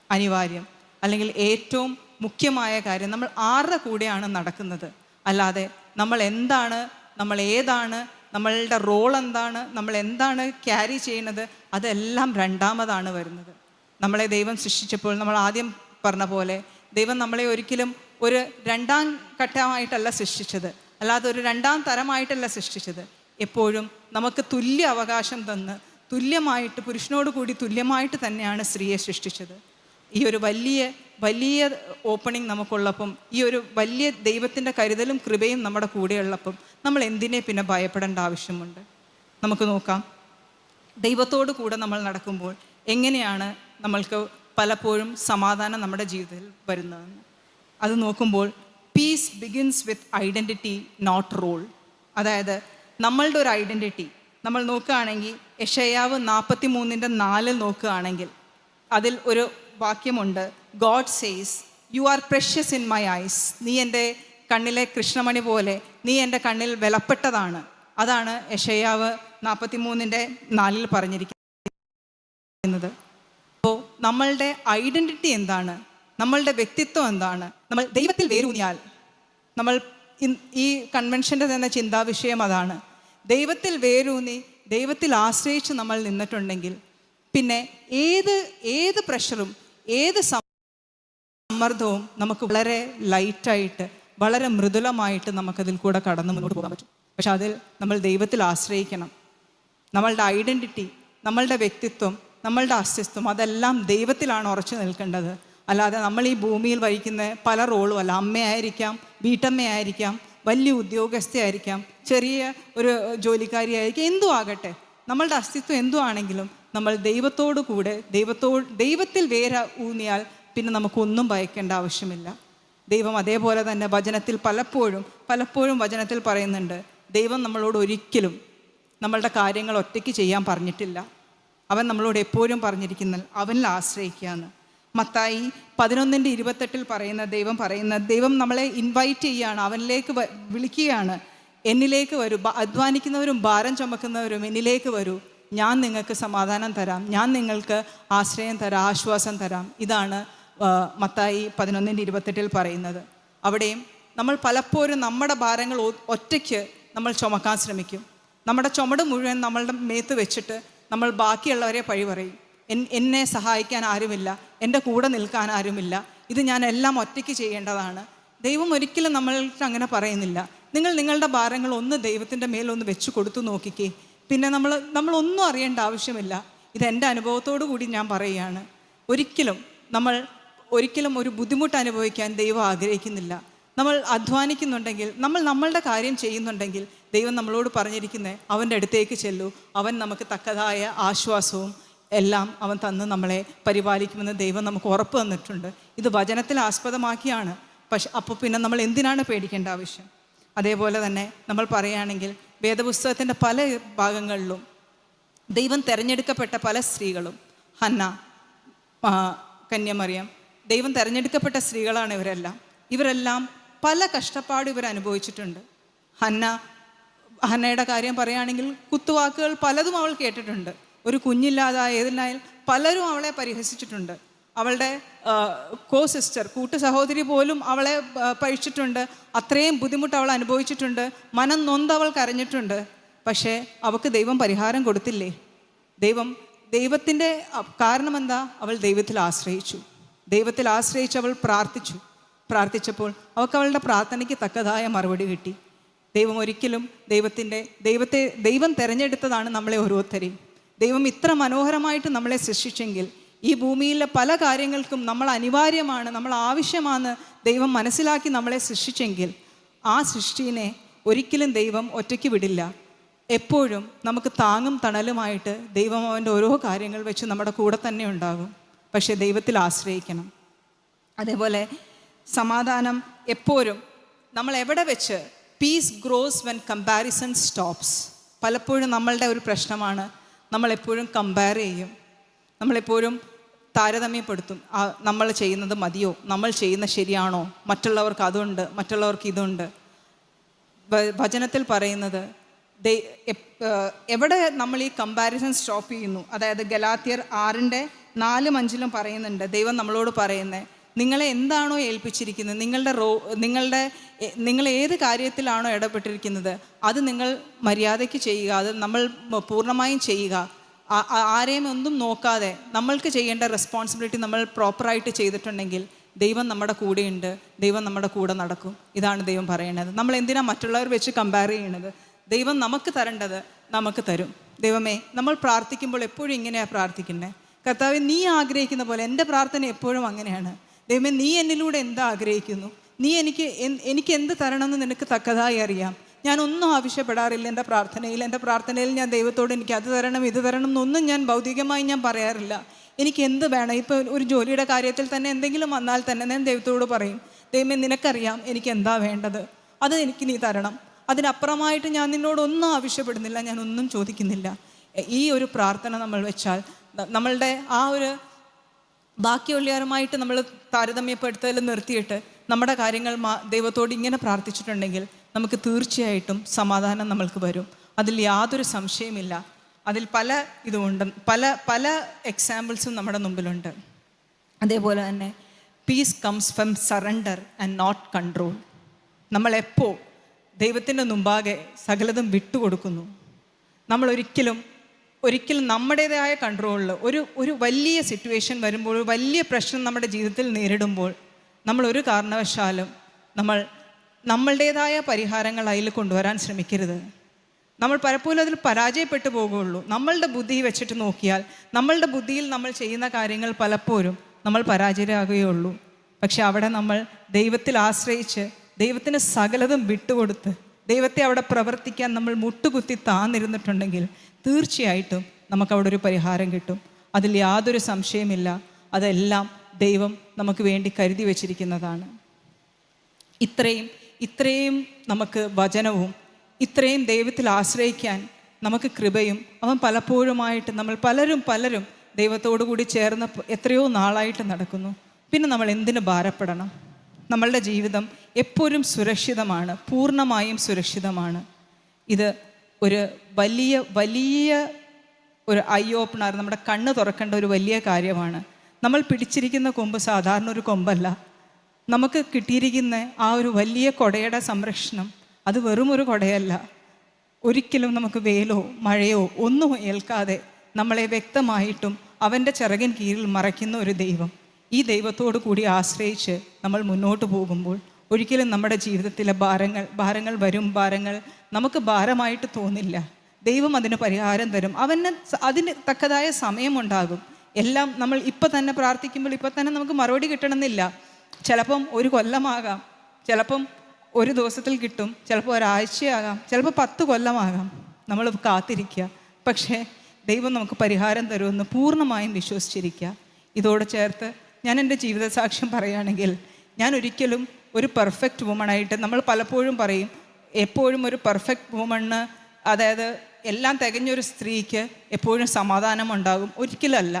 അനിവാര്യം, അല്ലെങ്കിൽ ഏറ്റവും മുഖ്യമായ കാര്യം. നമ്മൾ ആരുടെ കൂടെയാണ് നടക്കുന്നത്, അല്ലാതെ നമ്മൾ എന്താണ്, നമ്മൾ ഏതാണ്, നമ്മളുടെ റോൾ എന്താണ്, നമ്മൾ എന്താണ് ക്യാരി ചെയ്യുന്നത്, അതെല്ലാം രണ്ടാമതാണ് വരുന്നത്. നമ്മളെ ദൈവം സൃഷ്ടിച്ചപ്പോൾ നമ്മൾ ആദ്യം പറഞ്ഞ പോലെ ദൈവം നമ്മളെ ഒരിക്കലും ഒരു രണ്ടാം ഘട്ടമായിട്ടല്ല സൃഷ്ടിച്ചത്, അല്ലാതെ ഒരു രണ്ടാം തരമായിട്ടല്ല സൃഷ്ടിച്ചത്. എപ്പോഴും നമുക്ക് തുല്യ അവകാശം തന്ന് തുല്യമായിട്ട്, പുരുഷനോട് കൂടി തുല്യമായിട്ട് തന്നെയാണ് സ്ത്രീയെ സൃഷ്ടിച്ചത്. ഈ ഒരു വലിയ ഓപ്പണിംഗ് നമുക്കുള്ളപ്പം, ഈ ഒരു വലിയ ദൈവത്തിൻ്റെ കരുതലും കൃപയും നമ്മുടെ കൂടെയുള്ളപ്പം നമ്മൾ എന്തിനെ പിന്നെ ഭയപ്പെടേണ്ട ആവശ്യമുണ്ട്? നമുക്ക് നോക്കാം, ദൈവത്തോടു കൂടെ നമ്മൾ നടക്കുമ്പോൾ എങ്ങനെയാണ് നമ്മൾക്ക് പലപ്പോഴും സമാധാനം നമ്മുടെ ജീവിതത്തിൽ വരുന്നതെന്ന്. അത് നോക്കുമ്പോൾ peace begins with identity not role. അതായത് നമ്മളുടെ ഒരു ഐഡൻറ്റിറ്റി നമ്മൾ നോക്കുകയാണെങ്കിൽ യെശയ്യാവ് 43:4 നോക്കുകയാണെങ്കിൽ അതിൽ ഒരു വാക്യമുണ്ട്, God says you are precious in my eyes. നീ എൻ്റെ കണ്ണിലെ കൃഷ്ണമണി പോലെ, നീ എൻ്റെ കണ്ണിൽ വിലപ്പെട്ടതാണ്. അതാണ് യെശയ്യാവ് 43:4 പറഞ്ഞിരിക്കുന്നത്. അപ്പോൾ നമ്മളുടെ ഐഡൻറ്റിറ്റി എന്താണ്? നമ്മളുടെ വ്യക്തിത്വം എന്താണ്? നമ്മൾ ദൈവത്തിൽ വേരൂന്നിയാൽ, നമ്മൾ ഈ കൺവെൻഷൻ്റെ തന്നെ ചിന്താവിഷയം അതാണ്. ദൈവത്തിൽ വേരൂന്നി ദൈവത്തിൽ ആശ്രയിച്ച് നമ്മൾ നിന്നിട്ടുണ്ടെങ്കിൽ പിന്നെ ഏത് പ്രഷറും ഏത് സമ്മർദ്ദവും നമുക്ക് വളരെ ലൈറ്റായിട്ട്, വളരെ മൃദുലമായിട്ട് നമുക്കതിൽ കൂടെ കടന്ന് മുന്നോട്ട് പോകാൻ പറ്റും. പക്ഷെ അതിൽ നമ്മൾ ദൈവത്തിൽ ആശ്രയിക്കണം. നമ്മളുടെ ഐഡൻറ്റിറ്റി, നമ്മളുടെ വ്യക്തിത്വം, നമ്മളുടെ അസ്തിത്വം അതെല്ലാം ദൈവത്തിലാണ് ഉറച്ചു നിൽക്കേണ്ടത്. അല്ലാതെ നമ്മൾ ഈ ഭൂമിയിൽ വഹിക്കുന്ന പല റോളും അല്ല. അമ്മയായിരിക്കാം, വീട്ടമ്മയായിരിക്കാം, വലിയ ഉദ്യോഗസ്ഥയായിരിക്കാം, ചെറിയ ഒരു ജോലിക്കാരിയായിരിക്കാം, എന്തും ആകട്ടെ, നമ്മളുടെ അസ്തിത്വം എന്തു ആണെങ്കിലും നമ്മൾ ദൈവത്തോടു കൂടെ ദൈവത്തിൽ വേര ഊന്നിയാൽ പിന്നെ നമുക്കൊന്നും ഭയക്കേണ്ട ആവശ്യമില്ല. ദൈവം അതേപോലെ തന്നെ വചനത്തിൽ പലപ്പോഴും വചനത്തിൽ പറയുന്നുണ്ട്, ദൈവം നമ്മളോട് ഒരിക്കലും നമ്മളുടെ കാര്യങ്ങൾ ഒറ്റയ്ക്ക് ചെയ്യാൻ പറഞ്ഞിട്ടില്ല. അവൻ നമ്മളോട് എപ്പോഴും പറഞ്ഞിരിക്കുന്നത് അവനിൽ ആശ്രയിക്കുകയെന്ന്. മത്തായി 11:28 ദൈവം നമ്മളെ ഇൻവൈറ്റ് ചെയ്യുകയാണ്, അവനിലേക്ക് വിളിക്കുകയാണ്. എന്നിലേക്ക് വരൂ, അധ്വാനിക്കുന്നവരും ഭാരം ചുമക്കുന്നവരും എന്നിലേക്ക് വരൂ, ഞാൻ നിങ്ങൾക്ക് സമാധാനം തരാം, ഞാൻ നിങ്ങൾക്ക് ആശ്രയം തരാം, ആശ്വാസം തരാം. ഇതാണ് മത്തായി 11:28 പറയുന്നത്. അവിടെയും നമ്മൾ പലപ്പോഴും നമ്മുടെ ഭാരങ്ങൾ ഒറ്റയ്ക്ക് നമ്മൾ ചുമക്കാൻ ശ്രമിക്കും. നമ്മുടെ ചുമട് മുഴുവൻ നമ്മളുടെ മേത്ത് വെച്ചിട്ട് നമ്മൾ ബാക്കിയുള്ളവരെ പഴി പറയും. എന്നെ സഹായിക്കാൻ ആരുമില്ല, എൻ്റെ കൂടെ നിൽക്കാൻ ആരുമില്ല, ഇത് ഞാൻ എല്ലാം ഒറ്റയ്ക്ക് ചെയ്യേണ്ടതാണ്. ദൈവം ഒരിക്കലും നമ്മൾക്ക് അങ്ങനെ പറയുന്നില്ല. നിങ്ങളുടെ ഭാരങ്ങൾ ഒന്ന് ദൈവത്തിൻ്റെ മേലൊന്ന് വെച്ച് കൊടുത്തു നോക്കിക്കേ, പിന്നെ നമ്മളൊന്നും അറിയേണ്ട ആവശ്യമില്ല. ഇതെൻ്റെ അനുഭവത്തോടു കൂടി ഞാൻ പറയുകയാണ്. ഒരിക്കലും ഒരു ബുദ്ധിമുട്ട് അനുഭവിക്കാൻ ദൈവം ആഗ്രഹിക്കുന്നില്ല. നമ്മൾ അധ്വാനിക്കുന്നുണ്ടെങ്കിൽ, നമ്മളുടെ കാര്യം ചെയ്യുന്നുണ്ടെങ്കിൽ ദൈവം നമ്മളോട് പറഞ്ഞിരിക്കുന്നത് അവൻ്റെ അടുത്തേക്ക് ചെല്ലൂ, അവൻ നമുക്ക് തക്കതായ ആശ്വാസവും എല്ലാം അവൻ തന്ന് നമ്മളെ പരിപാലിക്കുമെന്ന് ദൈവം നമുക്ക് ഉറപ്പ് തന്നിട്ടുണ്ട്. ഇത് വചനത്തിൽ ആസ്പദമാക്കിയാണ്. പക്ഷെ അപ്പോൾ പിന്നെ നമ്മൾ എന്തിനാണ് പേടിക്കേണ്ട ആവശ്യം? അതേപോലെ തന്നെ നമ്മൾ പറയുകയാണെങ്കിൽ വേദപുസ്തകത്തിൻ്റെ പല ഭാഗങ്ങളിലും ദൈവം തിരഞ്ഞെടുക്കപ്പെട്ട പല സ്ത്രീകളും, ഹന്ന, കന്യമറിയം, ദൈവം തിരഞ്ഞെടുക്കപ്പെട്ട സ്ത്രീകളാണ് ഇവരെല്ലാം പല കഷ്ടപ്പാടും ഇവർ അനുഭവിച്ചിട്ടുണ്ട്. ഹന്നയുടെ കാര്യം പറയുകയാണെങ്കിൽ കുത്തുവാക്കുകൾ പലതും അവൾ കേട്ടിട്ടുണ്ട്. ഒരു കുഞ്ഞില്ലാതായതിനാൽ പലരും അവളെ പരിഹസിച്ചിട്ടുണ്ട്. അവളുടെ സിസ്റ്റർ, കൂട്ടു സഹോദരി പോലും അവളെ പഴിച്ചിട്ടുണ്ട്. അത്രയും ബുദ്ധിമുട്ട് അവൾ അനുഭവിച്ചിട്ടുണ്ട്. മനം നൊന്ത് അവൾ കരഞ്ഞിട്ടുണ്ട്. പക്ഷേ അവൾക്ക് ദൈവം പരിഹാരം കൊടുത്തില്ലേ? ദൈവത്തിൻ്റെ കാരണം എന്താ? അവൾ ദൈവത്തിൽ ആശ്രയിച്ചു അവൾ പ്രാർത്ഥിച്ചപ്പോൾ അവൾക്ക് അവളുടെ പ്രാർത്ഥനയ്ക്ക് തക്കതായ മറുപടി കിട്ടി. ദൈവം ഒരിക്കലും ദൈവം തിരഞ്ഞെടുത്തതാണ് നമ്മളെ ഓരോരുത്തരെയും. ദൈവം ഇത്ര മനോഹരമായിട്ട് നമ്മളെ സൃഷ്ടിച്ചെങ്കിൽ, ഈ ഭൂമിയിലെ പല കാര്യങ്ങൾക്കും നമ്മൾ അനിവാര്യമാണ്, നമ്മൾ ആവശ്യമാണ് ദൈവം മനസ്സിലാക്കി നമ്മളെ സൃഷ്ടിച്ചെങ്കിൽ, ആ സൃഷ്ടിനെ ഒരിക്കലും ദൈവം ഒറ്റയ്ക്ക് വിടില്ല. എപ്പോഴും നമുക്ക് താങ്ങും തണലുമായിട്ട് ദൈവം അവൻ്റെ ഓരോ കാര്യങ്ങൾ വെച്ച് നമ്മുടെ കൂടെ തന്നെ ഉണ്ടാകും. പക്ഷേ ദൈവത്തിൽ ആശ്രയിക്കണം. അതേപോലെ സമാധാനം എപ്പോഴും നമ്മൾ എവിടെ വെച്ച്, peace grows when comparison stops. പലപ്പോഴും നമ്മളുടെ ഒരു പ്രശ്നമാണ്, നമ്മളെപ്പോഴും കമ്പയർ ചെയ്യും, നമ്മളെപ്പോഴും താരതമ്യപ്പെടുത്തും. നമ്മൾ ചെയ്യുന്നത് മതിയോ, നമ്മൾ ചെയ്യുന്ന ശരിയാണോ, മറ്റുള്ളവർക്ക് അതുണ്ട്, മറ്റുള്ളവർക്ക് ഇതുണ്ട്. വചനത്തിൽ പറയുന്നത് എവിടെ നമ്മൾ ഈ കമ്പാരിസൺ സ്റ്റോപ്പ് ചെയ്യുന്നു? അതായത് ഗലാത്യർ 6:4-5 പറയുന്നുണ്ട്, ദൈവം നമ്മളോട് പറയുന്നത്, നിങ്ങളെ എന്താണോ ഏൽപ്പിച്ചിരിക്കുന്നത്, നിങ്ങൾ ഏത് കാര്യത്തിലാണോ ഇടപെട്ടിരിക്കുന്നത് അത് നിങ്ങൾ മര്യാദയ്ക്ക് ചെയ്യുക, അത് നമ്മൾ പൂർണ്ണമായും ചെയ്യുക. ആരെയും ഒന്നും നോക്കാതെ നമ്മൾക്ക് ചെയ്യേണ്ട റെസ്പോൺസിബിലിറ്റി നമ്മൾ പ്രോപ്പറായിട്ട് ചെയ്തിട്ടുണ്ടെങ്കിൽ ദൈവം നമ്മുടെ കൂടെയുണ്ട്, ദൈവം നമ്മുടെ കൂടെ നടക്കും. ഇതാണ് ദൈവം പറയണത്. നമ്മൾ എന്തിനാ മറ്റുള്ളവർ വെച്ച് കമ്പയർ ചെയ്യണത്? ദൈവം നമുക്ക് തരേണ്ടത് നമുക്ക് തരും. ദൈവമേ, നമ്മൾ പ്രാർത്ഥിക്കുമ്പോൾ എപ്പോഴും ഇങ്ങനെയാണ് പ്രാർത്ഥിക്കുന്നത്, കർത്താവെ, നീ ആഗ്രഹിക്കുന്ന പോലെ. എൻ്റെ പ്രാർത്ഥന എപ്പോഴും അങ്ങനെയാണ്. ദൈവമേ, നീ എന്നിലൂടെ എന്താ ആഗ്രഹിക്കുന്നു, നീ എനിക്ക് എന്ത് തരണമെന്ന് നിനക്ക് തക്കതായി അറിയാം. ഞാനൊന്നും ആവശ്യപ്പെടാറില്ല എൻ്റെ പ്രാർത്ഥനയിൽ. ഞാൻ ദൈവത്തോട് എനിക്ക് അത് തരണം ഇത് തരണം എന്നൊന്നും ഞാൻ ഭൗതികമായി ഞാൻ പറയാറില്ല. എനിക്ക് എന്ത് വേണം, ഇപ്പോൾ ഒരു ജോലിയുടെ കാര്യത്തിൽ തന്നെ എന്തെങ്കിലും വന്നാൽ തന്നെ ഞാൻ ദൈവത്തോട് പറയും, ദൈവമേ നിനക്കറിയാം എനിക്ക് എന്താ വേണ്ടത്, അത് എനിക്ക് നീ തരണം. അതിനപ്പുറമായിട്ട് ഞാൻ നിന്നോടൊന്നും ആവശ്യപ്പെടുന്നില്ല, ഞാൻ ഒന്നും ചോദിക്കുന്നില്ല. ഈ ഒരു പ്രാർത്ഥന നമ്മൾ വെച്ചാൽ നമ്മളുടെ ആ ഒരു ബാക്കിയുള്ളവരുമായിട്ട് നമ്മൾ താരതമ്യപ്പെടുത്തൽ നിർത്തിയിട്ട് നമ്മുടെ കാര്യങ്ങൾ ദൈവത്തോട് ഇങ്ങനെ പ്രാർത്ഥിച്ചിട്ടുണ്ടെങ്കിൽ നമുക്ക് തീർച്ചയായിട്ടും സമാധാനം നമ്മൾക്ക് വരും. അതിൽ യാതൊരു സംശയമില്ല. അതിൽ പല ഇതുമുണ്ട്, പല എക്സാമ്പിൾസും നമ്മുടെ മുമ്പിലുണ്ട്. അതേപോലെ തന്നെ peace comes from surrender and not control. നമ്മളെപ്പോൾ ദൈവത്തിൻ്റെ മുമ്പാകെ സകലതും വിട്ടുകൊടുക്കുന്നു, നമ്മൾ ഒരിക്കലും നമ്മുടേതായ കൺട്രോളിൽ ഒരു വലിയ സിറ്റുവേഷൻ വരുമ്പോൾ, ഒരു വലിയ പ്രശ്നം നമ്മുടെ ജീവിതത്തിൽ നേരിടുമ്പോൾ നമ്മൾ ഒരു കാരണവശാലും നമ്മളുടേതായ പരിഹാരങ്ങൾ അതിൽ കൊണ്ടുവരാൻ ശ്രമിക്കരുത്. നമ്മൾ പലപ്പോഴും അതിൽ പരാജയപ്പെട്ടു പോകുകയുള്ളൂ. നമ്മളുടെ ബുദ്ധി വെച്ചിട്ട് നോക്കിയാൽ നമ്മളുടെ ബുദ്ധിയിൽ നമ്മൾ ചെയ്യുന്ന കാര്യങ്ങൾ പലപ്പോഴും നമ്മൾ പരാജയരാകുകയുള്ളൂ. പക്ഷെ അവിടെ നമ്മൾ ദൈവത്തിൽ ആശ്രയിച്ച് ദൈവത്തിന് സകലതും വിട്ടുകൊടുത്ത് ദൈവത്തെ അവിടെ പ്രവർത്തിക്കാൻ നമ്മൾ മുട്ടുകുത്തി താന്നിരുന്നിട്ടുണ്ടെങ്കിൽ തീർച്ചയായിട്ടും നമുക്കവിടെ ഒരു പരിഹാരം കിട്ടും. അതിൽ യാതൊരു സംശയമില്ല. അതെല്ലാം ദൈവം നമുക്ക് വേണ്ടി കരുതി വച്ചിരിക്കുന്നതാണ്. ഇത്രയും നമുക്ക് വചനവും ഇത്രയും ദൈവത്തിൽ ആശ്രയിക്കാൻ നമുക്ക് കൃപയും അവൻ പലപ്പോഴുമായിട്ട് നമ്മൾ പലരും ദൈവത്തോടു കൂടി ചേർന്ന് എത്രയോ നാളായിട്ട് നടക്കുന്നു. പിന്നെ നമ്മൾ എന്തിനു ഭാരപ്പെടണം? നമ്മളുടെ ജീവിതം എപ്പോഴും സുരക്ഷിതമാണ്, പൂർണ്ണമായും സുരക്ഷിതമാണ്. ഇത് ഒരു വലിയ ഒരു ഐ ഓപ്പണർ, നമ്മുടെ കണ്ണ് തുറക്കേണ്ട ഒരു വലിയ കാര്യമാണ്. നമ്മൾ പിടിച്ചിരിക്കുന്ന കൊമ്പ് സാധാരണ ഒരു കൊമ്പല്ല. നമുക്ക് കിട്ടിയിരിക്കുന്ന ആ ഒരു വലിയ കൊടയുടെ സംരക്ഷണം അത് വെറും ഒരു കൊടയല്ല. ഒരിക്കലും നമുക്ക് വെയിലോ മഴയോ ഒന്നും ഏൽക്കാതെ നമ്മളെ വ്യക്തമായിട്ടും അവൻ്റെ ചിറകിൻ കീഴിൽ മറയ്ക്കുന്ന ഒരു ദൈവം. ഈ ദൈവത്തോടു കൂടി ആശ്രയിച്ച് നമ്മൾ മുന്നോട്ട് പോകുമ്പോൾ ഒരിക്കലും നമ്മുടെ ജീവിതത്തിലെ ഭാരങ്ങൾ വരും. ഭാരങ്ങൾ നമുക്ക് ഭാരമായിട്ട് തോന്നില്ല. ദൈവം അതിന് പരിഹാരം തരും. അതിന് തക്കതായ സമയമുണ്ടാകും. എല്ലാം നമ്മൾ ഇപ്പം തന്നെ പ്രാർത്ഥിക്കുമ്പോൾ ഇപ്പം തന്നെ നമുക്ക് മറുപടി കിട്ടണമെന്നില്ല. ചിലപ്പം ഒരു കൊല്ലമാകാം, ചിലപ്പം ഒരു ദിവസത്തിൽ കിട്ടും, ചിലപ്പോൾ ഒരാഴ്ചയാകാം, ചിലപ്പോൾ 10 കൊല്ലമാകാം. നമ്മൾ കാത്തിരിക്കുക. പക്ഷേ ദൈവം നമുക്ക് പരിഹാരം തരുമെന്ന് പൂർണ്ണമായും വിശ്വസിച്ചിരിക്കുക. ഇതോട് ചേർത്ത് ഞാൻ എൻ്റെ ജീവിത സാക്ഷ്യം പറയുകയാണെങ്കിൽ, ഞാൻ ഒരിക്കലും ഒരു പെർഫെക്റ്റ് വുമണായിട്ട്, നമ്മൾ പലപ്പോഴും പറയും എപ്പോഴും ഒരു പെർഫെക്റ്റ് വുമണ്, അതായത് എല്ലാം തികഞ്ഞൊരു സ്ത്രീക്ക് എപ്പോഴും സമാധാനം ഉണ്ടാകും. ഒരിക്കലല്ല.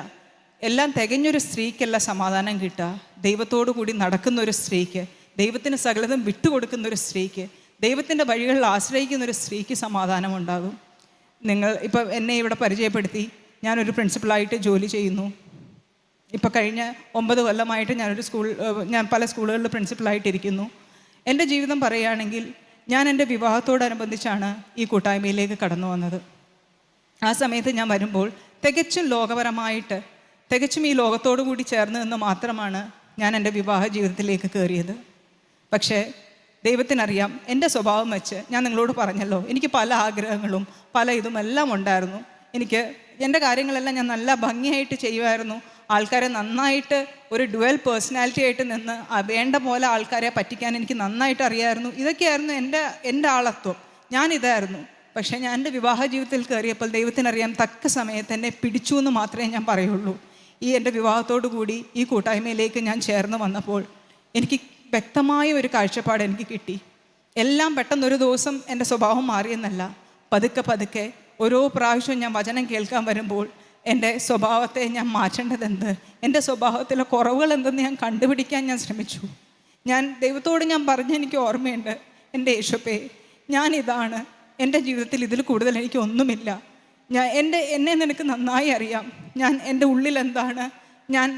എല്ലാം തികഞ്ഞൊരു സ്ത്രീക്കല്ല സമാധാനം കിട്ടുക. ദൈവത്തോടു കൂടി നടക്കുന്ന ഒരു സ്ത്രീക്ക്, ദൈവത്തിന് സകലതും വിട്ടുകൊടുക്കുന്ന ഒരു സ്ത്രീക്ക്, ദൈവത്തിൻ്റെ വഴികളിൽ ആശ്രയിക്കുന്ന ഒരു സ്ത്രീക്ക് സമാധാനം ഉണ്ടാകും. ഇപ്പം എന്നെ ഇവിടെ പരിചയപ്പെടുത്തി. ഞാനൊരു പ്രിൻസിപ്പളായിട്ട് ജോലി ചെയ്യുന്നു. ഇപ്പോൾ കഴിഞ്ഞ 9 കൊല്ലമായിട്ട് ഞാൻ പല സ്കൂളുകളിൽ പ്രിൻസിപ്പളായിട്ടിരിക്കുന്നു. എൻ്റെ ജീവിതം പറയുകയാണെങ്കിൽ, ഞാൻ എൻ്റെ വിവാഹത്തോടനുബന്ധിച്ചാണ് ഈ കൂട്ടായ്മയിലേക്ക് കടന്നു വന്നത്. ആ സമയത്ത് ഞാൻ വരുമ്പോൾ തികച്ചും ലോകപരമായിട്ട്, തികച്ചും ഈ ലോകത്തോടു കൂടി ചേർന്ന് നിന്ന് മാത്രമാണ് ഞാൻ എൻ്റെ വിവാഹ ജീവിതത്തിലേക്ക് കയറിയത്. പക്ഷേ ദൈവത്തിനറിയാം എൻ്റെ സ്വഭാവം വെച്ച്. ഞാൻ നിങ്ങളോട് പറഞ്ഞല്ലോ, എനിക്ക് പല ആഗ്രഹങ്ങളും പല ഇതുമെല്ലാം ഉണ്ടായിരുന്നു. എൻ്റെ കാര്യങ്ങളെല്ലാം ഞാൻ നല്ല ഭംഗിയായിട്ട് ചെയ്യുമായിരുന്നു. ആൾക്കാരെ നന്നായിട്ട് ഒരു ഡുവൽ പേഴ്സണാലിറ്റി ആയിട്ട് നിന്ന് വേണ്ട പോലെ ആൾക്കാരെ പറ്റിക്കാൻ എനിക്ക് നന്നായിട്ട് അറിയാമായിരുന്നു. ഇതൊക്കെയായിരുന്നു എൻ്റെ ആളത്വം. ഞാനിതായിരുന്നു. പക്ഷേ ഞാൻ എൻ്റെ വിവാഹ ജീവിതത്തിൽ കയറിയപ്പോൾ ദൈവത്തിനറിയാം തക്ക സമയത്ത് എന്നെ പിടിച്ചു എന്ന് മാത്രമേ ഞാൻ പറയുള്ളൂ. എൻ്റെ വിവാഹത്തോടു കൂടി ഈ കൂട്ടായ്മയിലേക്ക് ഞാൻ ചേർന്ന് വന്നപ്പോൾ എനിക്ക് വ്യക്തമായ ഒരു കാഴ്ചപ്പാട് എനിക്ക് കിട്ടി. എല്ലാം പെട്ടെന്നൊരു ദിവസം എൻ്റെ സ്വഭാവം മാറിയെന്നല്ല, പതുക്കെ ഓരോ പ്രാവശ്യവും ഞാൻ വചനം കേൾക്കാൻ വരുമ്പോൾ എൻ്റെ സ്വഭാവത്തെ ഞാൻ മാറ്റേണ്ടതെന്ത്, എൻ്റെ സ്വഭാവത്തിലെ കുറവുകൾ എന്തെന്ന് ഞാൻ കണ്ടുപിടിക്കാൻ ഞാൻ ശ്രമിച്ചു. ഞാൻ ദൈവത്തോട് ഞാൻ എനിക്ക് ഓർമ്മയുണ്ട്, എൻ്റെ യേശുവേ, ഞാനിതാണ്, എൻ്റെ ജീവിതത്തിൽ ഇതിൽ കൂടുതൽ എനിക്ക് ഒന്നുമില്ല. എന്നെ നിനക്ക് നന്നായി അറിയാം. എൻ്റെ ഉള്ളിൽ എന്താണ്, ഞാൻ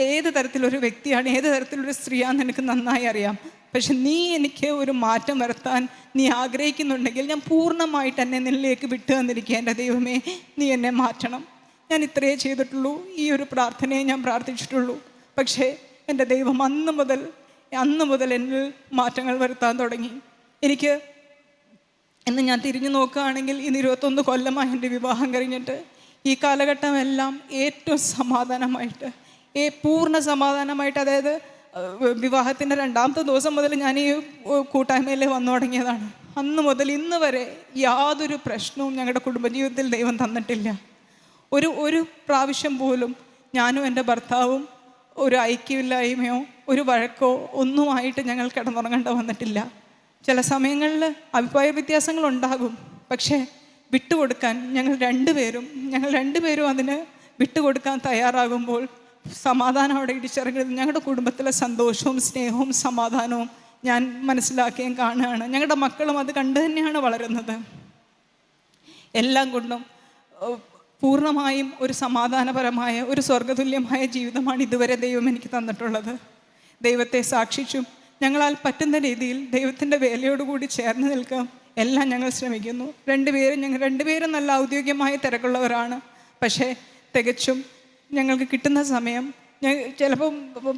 ഏത് തരത്തിലൊരു വ്യക്തിയാണ്, ഏത് തരത്തിലൊരു സ്ത്രീയാണെന്ന് എനിക്ക് നന്നായി അറിയാം. പക്ഷെ നീ എനിക്ക് ഒരു മാറ്റം വരുത്താൻ നീ ആഗ്രഹിക്കുന്നുണ്ടെങ്കിൽ ഞാൻ പൂർണ്ണമായിട്ട് എന്നെ നിന്നിലേക്ക് വിട്ടു തന്നിരിക്കുക. എൻ്റെ ദൈവമേ, നീ എന്നെ മാറ്റണം. ഞാൻ ഇത്രയേ ചെയ്തിട്ടുള്ളൂ. ഈ ഒരു പ്രാർത്ഥനയെ ഞാൻ പ്രാർത്ഥിച്ചിട്ടുള്ളൂ. പക്ഷേ എൻ്റെ ദൈവം അന്ന് മുതൽ എന്നിൽ മാറ്റങ്ങൾ വരുത്താൻ തുടങ്ങി. ഇന്ന് ഞാൻ തിരിഞ്ഞു നോക്കുകയാണെങ്കിൽ, ഇന്ന് 21 കൊല്ലമായി എൻ്റെ വിവാഹം കഴിഞ്ഞിട്ട്. ഈ കാലഘട്ടമെല്ലാം ഏറ്റവും സമാധാനമായിട്ട്, പൂർണ്ണ സമാധാനമായിട്ട്, അതായത് വിവാഹത്തിൻ്റെ 2ാമത്തെ ദിവസം മുതൽ ഞാൻ ഈ കൂട്ടായ്മയിൽ വന്നു തുടങ്ങിയതാണ്. അന്ന് മുതൽ ഇന്ന് വരെ യാതൊരു പ്രശ്നവും ഞങ്ങളുടെ കുടുംബജീവിതത്തിൽ ദൈവം തന്നിട്ടില്ല. ഒരു പ്രാവശ്യം പോലും ഞാനും എൻ്റെ ഭർത്താവും ഒരു ഐക്യമില്ലായ്മയോ ഒരു വഴക്കോ ഒന്നുമായിട്ട് ഞങ്ങൾ കിടന്നുറങ്ങേണ്ട വന്നിട്ടില്ല. ചില സമയങ്ങളിൽ അഭിപ്രായ വ്യത്യാസങ്ങളുണ്ടാകും, പക്ഷേ വിട്ടുകൊടുക്കാൻ ഞങ്ങൾ രണ്ടുപേരും അതിന് വിട്ടുകൊടുക്കാൻ തയ്യാറാകുമ്പോൾ സമാധാനം അവിടെ ഇടിച്ചിറങ്ങുന്നത്. ഞങ്ങളുടെ കുടുംബത്തിലെ സന്തോഷവും സ്നേഹവും സമാധാനവും ഞാൻ മനസ്സിലാക്കുകയും കാണുകയാണ്. ഞങ്ങളുടെ മക്കളും അത് കണ്ടു തന്നെയാണ് വളരുന്നത്. എല്ലാം കൊണ്ടും പൂർണ്ണമായും ഒരു സമാധാനപരമായ ഒരു സ്വർഗതുല്യമായ ജീവിതമാണ് ഇതുവരെ ദൈവം എനിക്ക് തന്നിട്ടുള്ളത്. ദൈവത്തെ സാക്ഷിച്ചും ഞങ്ങളാൽ പറ്റുന്ന രീതിയിൽ ദൈവത്തിൻ്റെ വേലയോടുകൂടി ചേർന്ന് നിൽക്കാം എല്ലാം ഞങ്ങൾ ശ്രമിക്കുന്നു. ഞങ്ങൾ രണ്ടുപേരും നല്ല ഔദ്യോഗികമായ തിരക്കുള്ളവരാണ്. പക്ഷേ തികച്ചും ഞങ്ങൾക്ക് കിട്ടുന്ന സമയം ചിലപ്പം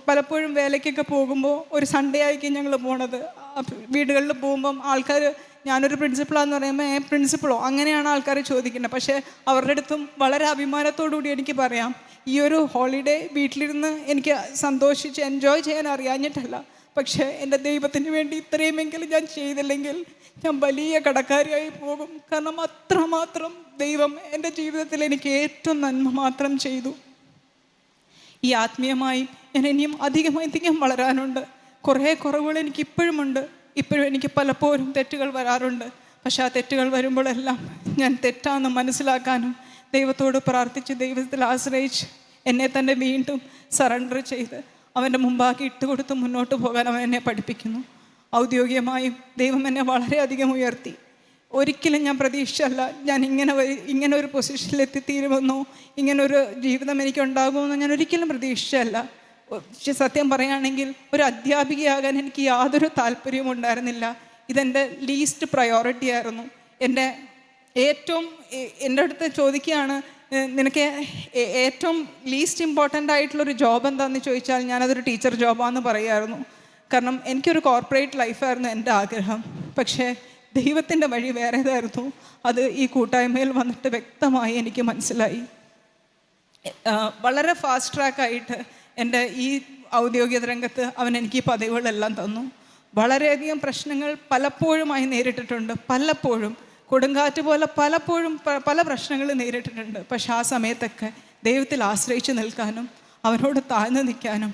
പലപ്പോഴും വേലയ്ക്കൊക്കെ പോകുമ്പോൾ ഒരു സൺഡേ ആയിരിക്കും ഞങ്ങൾ പോണത്. വീടുകളിൽ പോകുമ്പം ആൾക്കാർ ഞാനൊരു പ്രിൻസിപ്പളാന്ന് പറയുമ്പോൾ പ്രിൻസിപ്പളോ അങ്ങനെയാണ് ആൾക്കാർ ചോദിക്കുന്നത്. പക്ഷേ അവരുടെ അടുത്തും വളരെ അഭിമാനത്തോടുകൂടി എനിക്ക് പറയാം, ഈ ഒരു ഹോളിഡേ വീട്ടിലിരുന്ന് എനിക്ക് സന്തോഷിച്ച് എൻജോയ് ചെയ്യാൻ അറിയാഞ്ഞിട്ടല്ല, പക്ഷേ എൻ്റെ ദൈവത്തിന് വേണ്ടി ഇത്രയുമെങ്കിലും ഞാൻ ചെയ്തില്ലെങ്കിൽ ഞാൻ വലിയ കടക്കാരിയായി പോകും. കാരണം അത്രമാത്രം ദൈവം എൻ്റെ ജീവിതത്തിൽ എനിക്ക് ഏറ്റവും നന്മ മാത്രം ചെയ്തു. ഈ ആത്മീയമായി ഞാൻ ഇനിയും അധികം വളരാനുണ്ട്. കുറേ കുറവുകൾ എനിക്ക് ഇപ്പോഴുമുണ്ട്. ഇപ്പോഴും എനിക്ക് പലപ്പോഴും തെറ്റുകൾ വരാറുണ്ട്. പക്ഷെ ആ തെറ്റുകൾ വരുമ്പോഴെല്ലാം ഞാൻ തെറ്റാണെന്ന് മനസ്സിലാക്കാനും ദൈവത്തോട് പ്രാർത്ഥിച്ച് ദൈവത്തിൽ ആശ്രയിച്ച് എന്നെ തന്നെ വീണ്ടും സറണ്ടർ ചെയ്ത് അവൻ്റെ മുമ്പാക്കി ഇട്ടുകൊടുത്ത് മുന്നോട്ട് പോകാൻ അവൻ എന്നെ പഠിപ്പിക്കുന്നു. ഔദ്യോഗികമായും ദൈവം എന്നെ വളരെയധികം ഉയർത്തി. ഒരിക്കലും ഞാൻ പ്രതീക്ഷിച്ചല്ല ഞാൻ ഇങ്ങനെ ഒരു പൊസിഷനിൽ എത്തിത്തീരുമെന്നോ ഇങ്ങനൊരു ജീവിതം എനിക്കുണ്ടാകുമെന്നോ ഞാൻ ഒരിക്കലും പ്രതീക്ഷിച്ചല്ല. സത്യം പറയുകയാണെങ്കിൽ ഒരു അധ്യാപികയാകാൻ എനിക്ക് യാതൊരു താല്പര്യവും ഉണ്ടായിരുന്നില്ല. ഇതെൻ്റെ ലീസ്റ്റ് പ്രയോറിറ്റി ആയിരുന്നു. എൻ്റെ അടുത്ത് ചോദിക്കുകയാണ്, നിനക്ക് ഏറ്റവും ലീസ്റ്റ് ഇമ്പോർട്ടൻ്റ് ആയിട്ടുള്ളൊരു ജോബ് എന്താണെന്ന് ചോദിച്ചാൽ ഞാനതൊരു ടീച്ചർ ജോബാണെന്ന് പറയുമായിരുന്നു. കാരണം എനിക്കൊരു കോർപ്പറേറ്റ് ലൈഫായിരുന്നു എൻ്റെ ആഗ്രഹം. പക്ഷേ ദൈവത്തിൻ്റെ വഴി വേറേതായിരുന്നു. അത് ഈ കൂട്ടായ്മയിൽ വന്നിട്ട് വ്യക്തമായി എനിക്ക് മനസ്സിലായി. വളരെ ഫാസ്റ്റ് ട്രാക്കായിട്ട് എൻ്റെ ഈ ഔദ്യോഗിക രംഗത്ത് അവൻ എനിക്ക് ഈ പദവികളെല്ലാം തന്നു. വളരെയധികം പ്രശ്നങ്ങൾ പലപ്പോഴുമായി നേരിട്ടിട്ടുണ്ട്. പലപ്പോഴും കൊടുങ്കാറ്റ് പോലെ പല പ്രശ്നങ്ങൾ നേരിട്ടിട്ടുണ്ട്. പക്ഷെ ആ സമയത്തൊക്കെ ദൈവത്തിൽ ആശ്രയിച്ച് നിൽക്കാനും അവനോട് താഴ്ന്നു നിൽക്കാനും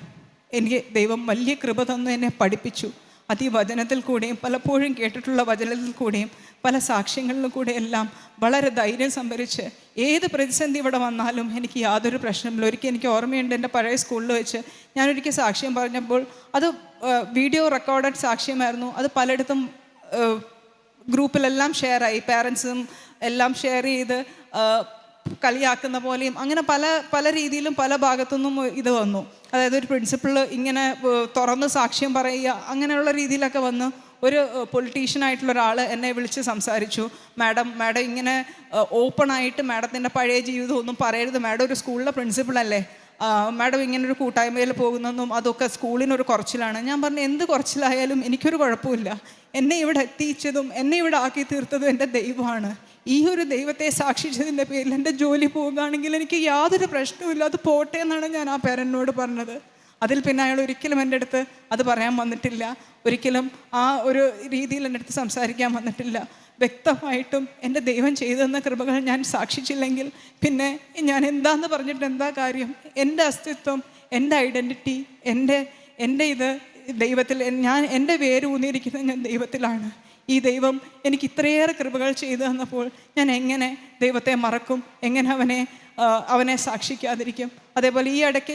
എനിക്ക് ദൈവം വലിയ കൃപ തന്നു എന്നെ പഠിപ്പിച്ചു. അത് ഈ വചനത്തിൽ കൂടെയും പലപ്പോഴും കേട്ടിട്ടുള്ള വചനത്തിൽ കൂടെയും പല സാക്ഷ്യങ്ങളിലും കൂടെ എല്ലാം വളരെ ധൈര്യം സംഭരിച്ച് ഏത് പ്രതിസന്ധി ഇവിടെ വന്നാലും എനിക്ക് യാതൊരു പ്രശ്നമില്ല. ഒരിക്കൽ എനിക്ക് ഓർമ്മയുണ്ട്, എൻ്റെ പഴയ സ്കൂളിൽ വെച്ച് ഞാനൊരിക്കൽ സാക്ഷ്യം പറഞ്ഞപ്പോൾ അത് വീഡിയോ റെക്കോർഡഡ് സാക്ഷ്യമായിരുന്നു. അത് പലയിടത്തും ഗ്രൂപ്പിലെല്ലാം ഷെയറായി. പാരൻസും എല്ലാം ഷെയർ ചെയ്ത് കളിയാക്കുന്ന പോലെയും അങ്ങനെ പല രീതിയിലും പല ഭാഗത്തുനിന്നും ഇത് വന്നു. അതായത് ഒരു പ്രിൻസിപ്പൾ ഇങ്ങനെ തുറന്ന് സാക്ഷ്യം പറയുക അങ്ങനെയുള്ള രീതിയിലൊക്കെ വന്ന് ഒരു പൊളിറ്റീഷ്യനായിട്ടുള്ള ഒരാൾ എന്നെ വിളിച്ച് സംസാരിച്ചു. മാഡം ഇങ്ങനെ ഓപ്പണായിട്ട് മാഡത്തിൻ്റെ പഴയ ജീവിതം ഒന്നും പറയരുത്, മാഡം ഒരു സ്കൂളിലെ പ്രിൻസിപ്പളല്ലേ, മാഡം ഇങ്ങനൊരു കൂട്ടായ്മയിൽ പോകുന്നതും അതൊക്കെ സ്കൂളിനൊരു കുറച്ചിലാണ്. ഞാൻ പറഞ്ഞു, എന്ത് കുറച്ചിലായാലും എനിക്കൊരു കുഴപ്പമില്ല. എന്നെ ഇവിടെ എത്തിച്ചതും എന്നെ ഇവിടെ ആക്കി തീർത്തതും എൻ്റെ ദൈവമാണ്. ഈ ഒരു ദൈവത്തെ സാക്ഷിച്ചതിൻ്റെ പേരിൽ എൻ്റെ ജോലി പോകുകയാണെങ്കിൽ എനിക്ക് യാതൊരു പ്രശ്നവുമില്ല, അത് പോട്ടെ എന്നാണ് ഞാൻ ആ പേരൻറ്റിനോട് പറഞ്ഞത്. അതിൽ പിന്നെ അയാൾ ഒരിക്കലും എൻ്റെ അടുത്ത് അത് പറയാൻ വന്നിട്ടില്ല. ഒരിക്കലും ആ ഒരു രീതിയിൽ എൻ്റെ അടുത്ത് സംസാരിക്കാൻ വന്നിട്ടില്ല. വ്യക്തമായിട്ടും എൻ്റെ ദൈവം ചെയ്തെന്ന കൃപകൾ ഞാൻ സാക്ഷിച്ചില്ലെങ്കിൽ പിന്നെ ഞാൻ എന്താന്ന് പറഞ്ഞിട്ട് എന്താ കാര്യം? എൻ്റെ അസ്തിത്വം, എൻ്റെ ഐഡൻറ്റിറ്റി, എൻ്റെ ഇത് ദൈവത്തിൽ, എൻ്റെ വേര് ഊന്നിയിരിക്കുന്നത് ഞാൻ ദൈവത്തിലാണ്. ഈ ദൈവം എനിക്ക് ഇത്രയേറെ കൃപകൾ ചെയ്തു തന്നപ്പോൾ ഞാൻ എങ്ങനെ ദൈവത്തെ മറക്കും? എങ്ങനെ അവനെ സാക്ഷിക്കാതിരിക്കും? അതേപോലെ ഈ ഇടയ്ക്ക്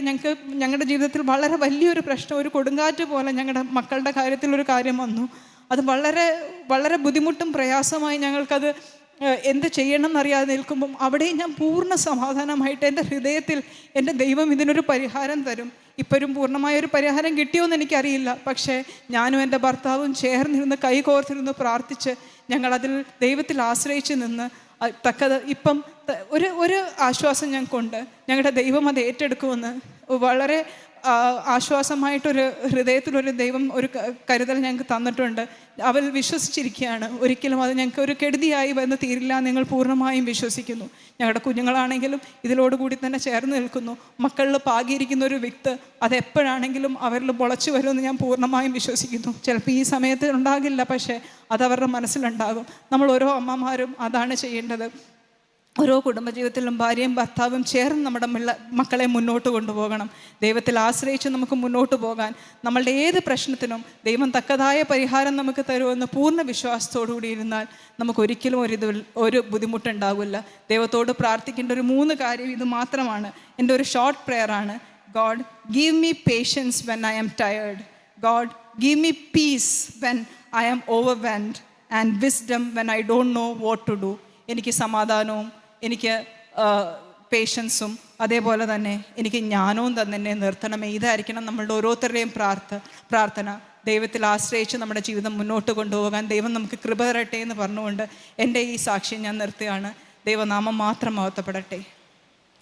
ഞങ്ങളുടെ ജീവിതത്തിൽ വളരെ വലിയൊരു പ്രശ്നം, ഒരു കൊടുങ്കാറ്റ് പോലെ ഞങ്ങളുടെ മക്കളുടെ കാര്യത്തിലൊരു കാര്യം വന്നു. അത് വളരെ വളരെ ബുദ്ധിമുട്ടും പ്രയാസമായി ഞങ്ങൾക്കത് എന്ത് ചെയ്യണം എന്നറിയാതെ നിൽക്കുമ്പം അവിടെയും ഞാൻ പൂർണ്ണ സമാധാനമായിട്ട് എൻ്റെ ഹൃദയത്തിൽ എൻ്റെ ദൈവം ഇതിനൊരു പരിഹാരം തരും. ഇപ്പോഴും പൂർണ്ണമായൊരു പരിഹാരം കിട്ടിയോയെന്ന് എനിക്കറിയില്ല. പക്ഷേ ഞാനും എൻ്റെ ഭർത്താവും ചേർന്നിരുന്ന് കൈകോർത്തിരുന്ന് പ്രാർത്ഥിച്ച് ഞങ്ങളതിൽ ദൈവത്തിൽ ആശ്രയിച്ച് നിന്ന് തക്കത് ഇപ്പം ഒരു ആശ്വാസം ഞങ്ങൾക്കുണ്ട്. ഞങ്ങളുടെ ദൈവം അത് ഏറ്റെടുക്കുമെന്ന് വളരെ ആശ്വാസമായിട്ടൊരു ഹൃദയത്തിലൊരു ദൈവം ഒരു കരുതൽ ഞങ്ങൾക്ക് തന്നിട്ടുണ്ട്. അവൾ വിശ്വസിച്ചിരിക്കുകയാണ്. ഒരിക്കലും അത് ഞങ്ങൾക്ക് ഒരു കെടുതിയായി വന്ന് തീരില്ല. നിങ്ങൾ പൂർണ്ണമായും വിശ്വസിക്കുന്നു. ഞങ്ങളുടെ കുഞ്ഞുങ്ങളാണെങ്കിലും ഇതിലോടുകൂടി തന്നെ ചേർന്ന് നിൽക്കുന്നു. മക്കളിൽ പാകിയിരിക്കുന്ന ഒരു വിത്ത് അതെപ്പോഴാണെങ്കിലും അവരിൽ മുളച്ചു വരുമെന്ന് ഞാൻ പൂർണ്ണമായും വിശ്വസിക്കുന്നു. ചിലപ്പോൾ ഈ സമയത്ത് ഉണ്ടാകില്ല, പക്ഷേ അതവരുടെ മനസ്സിലുണ്ടാകും. നമ്മൾ ഓരോ അമ്മമാരും അതാണ് ചെയ്യേണ്ടത്. ഓരോ കുടുംബജീവിതത്തിലും ഭാര്യയും ഭർത്താവും ചേർന്ന് നമ്മുടെ മക്കളെ മുന്നോട്ട് കൊണ്ടുപോകണം. ദൈവത്തിൽ ആശ്രയിച്ച് നമുക്ക് മുന്നോട്ട് പോകാൻ, നമ്മളുടെ ഏത് പ്രശ്നത്തിനും ദൈവം തക്കതായ പരിഹാരം നമുക്ക് തരുമെന്ന് പൂർണ്ണ വിശ്വാസത്തോടു കൂടി ഇരുന്നാൽ നമുക്കൊരിക്കലും ഒരു ബുദ്ധിമുട്ടുണ്ടാവില്ല. ദൈവത്തോട് പ്രാർത്ഥിക്കേണ്ട ഒരു 3 കാര്യം ഇത് മാത്രമാണ്. എൻ്റെ ഒരു ഷോർട്ട് പ്രെയറാണ്. God give me patience when I am tired. God give me peace when I am overwhelmed and wisdom when I don't know what to do. എനിക്ക് സമാധാനവും എനിക്ക് പേഷ്യൻസും അതേപോലെ തന്നെ എനിക്ക് ജ്ഞാനവും തന്നെ നിർത്തണമേ. ഇതായിരിക്കണം നമ്മളുടെ ഓരോരുത്തരുടെയും പ്രാർത്ഥന. ദൈവത്തിൽ ആശ്രയിച്ച് നമ്മുടെ ജീവിതം മുന്നോട്ട് കൊണ്ടുപോകാൻ ദൈവം നമുക്ക് കൃപ തരട്ടെ എന്ന് പറഞ്ഞുകൊണ്ട് എൻ്റെ ഈ സാക്ഷ്യം ഞാൻ നിർത്തുകയാണ്. ദൈവനാമം മാത്രം മഹത്വപ്പെടട്ടെ.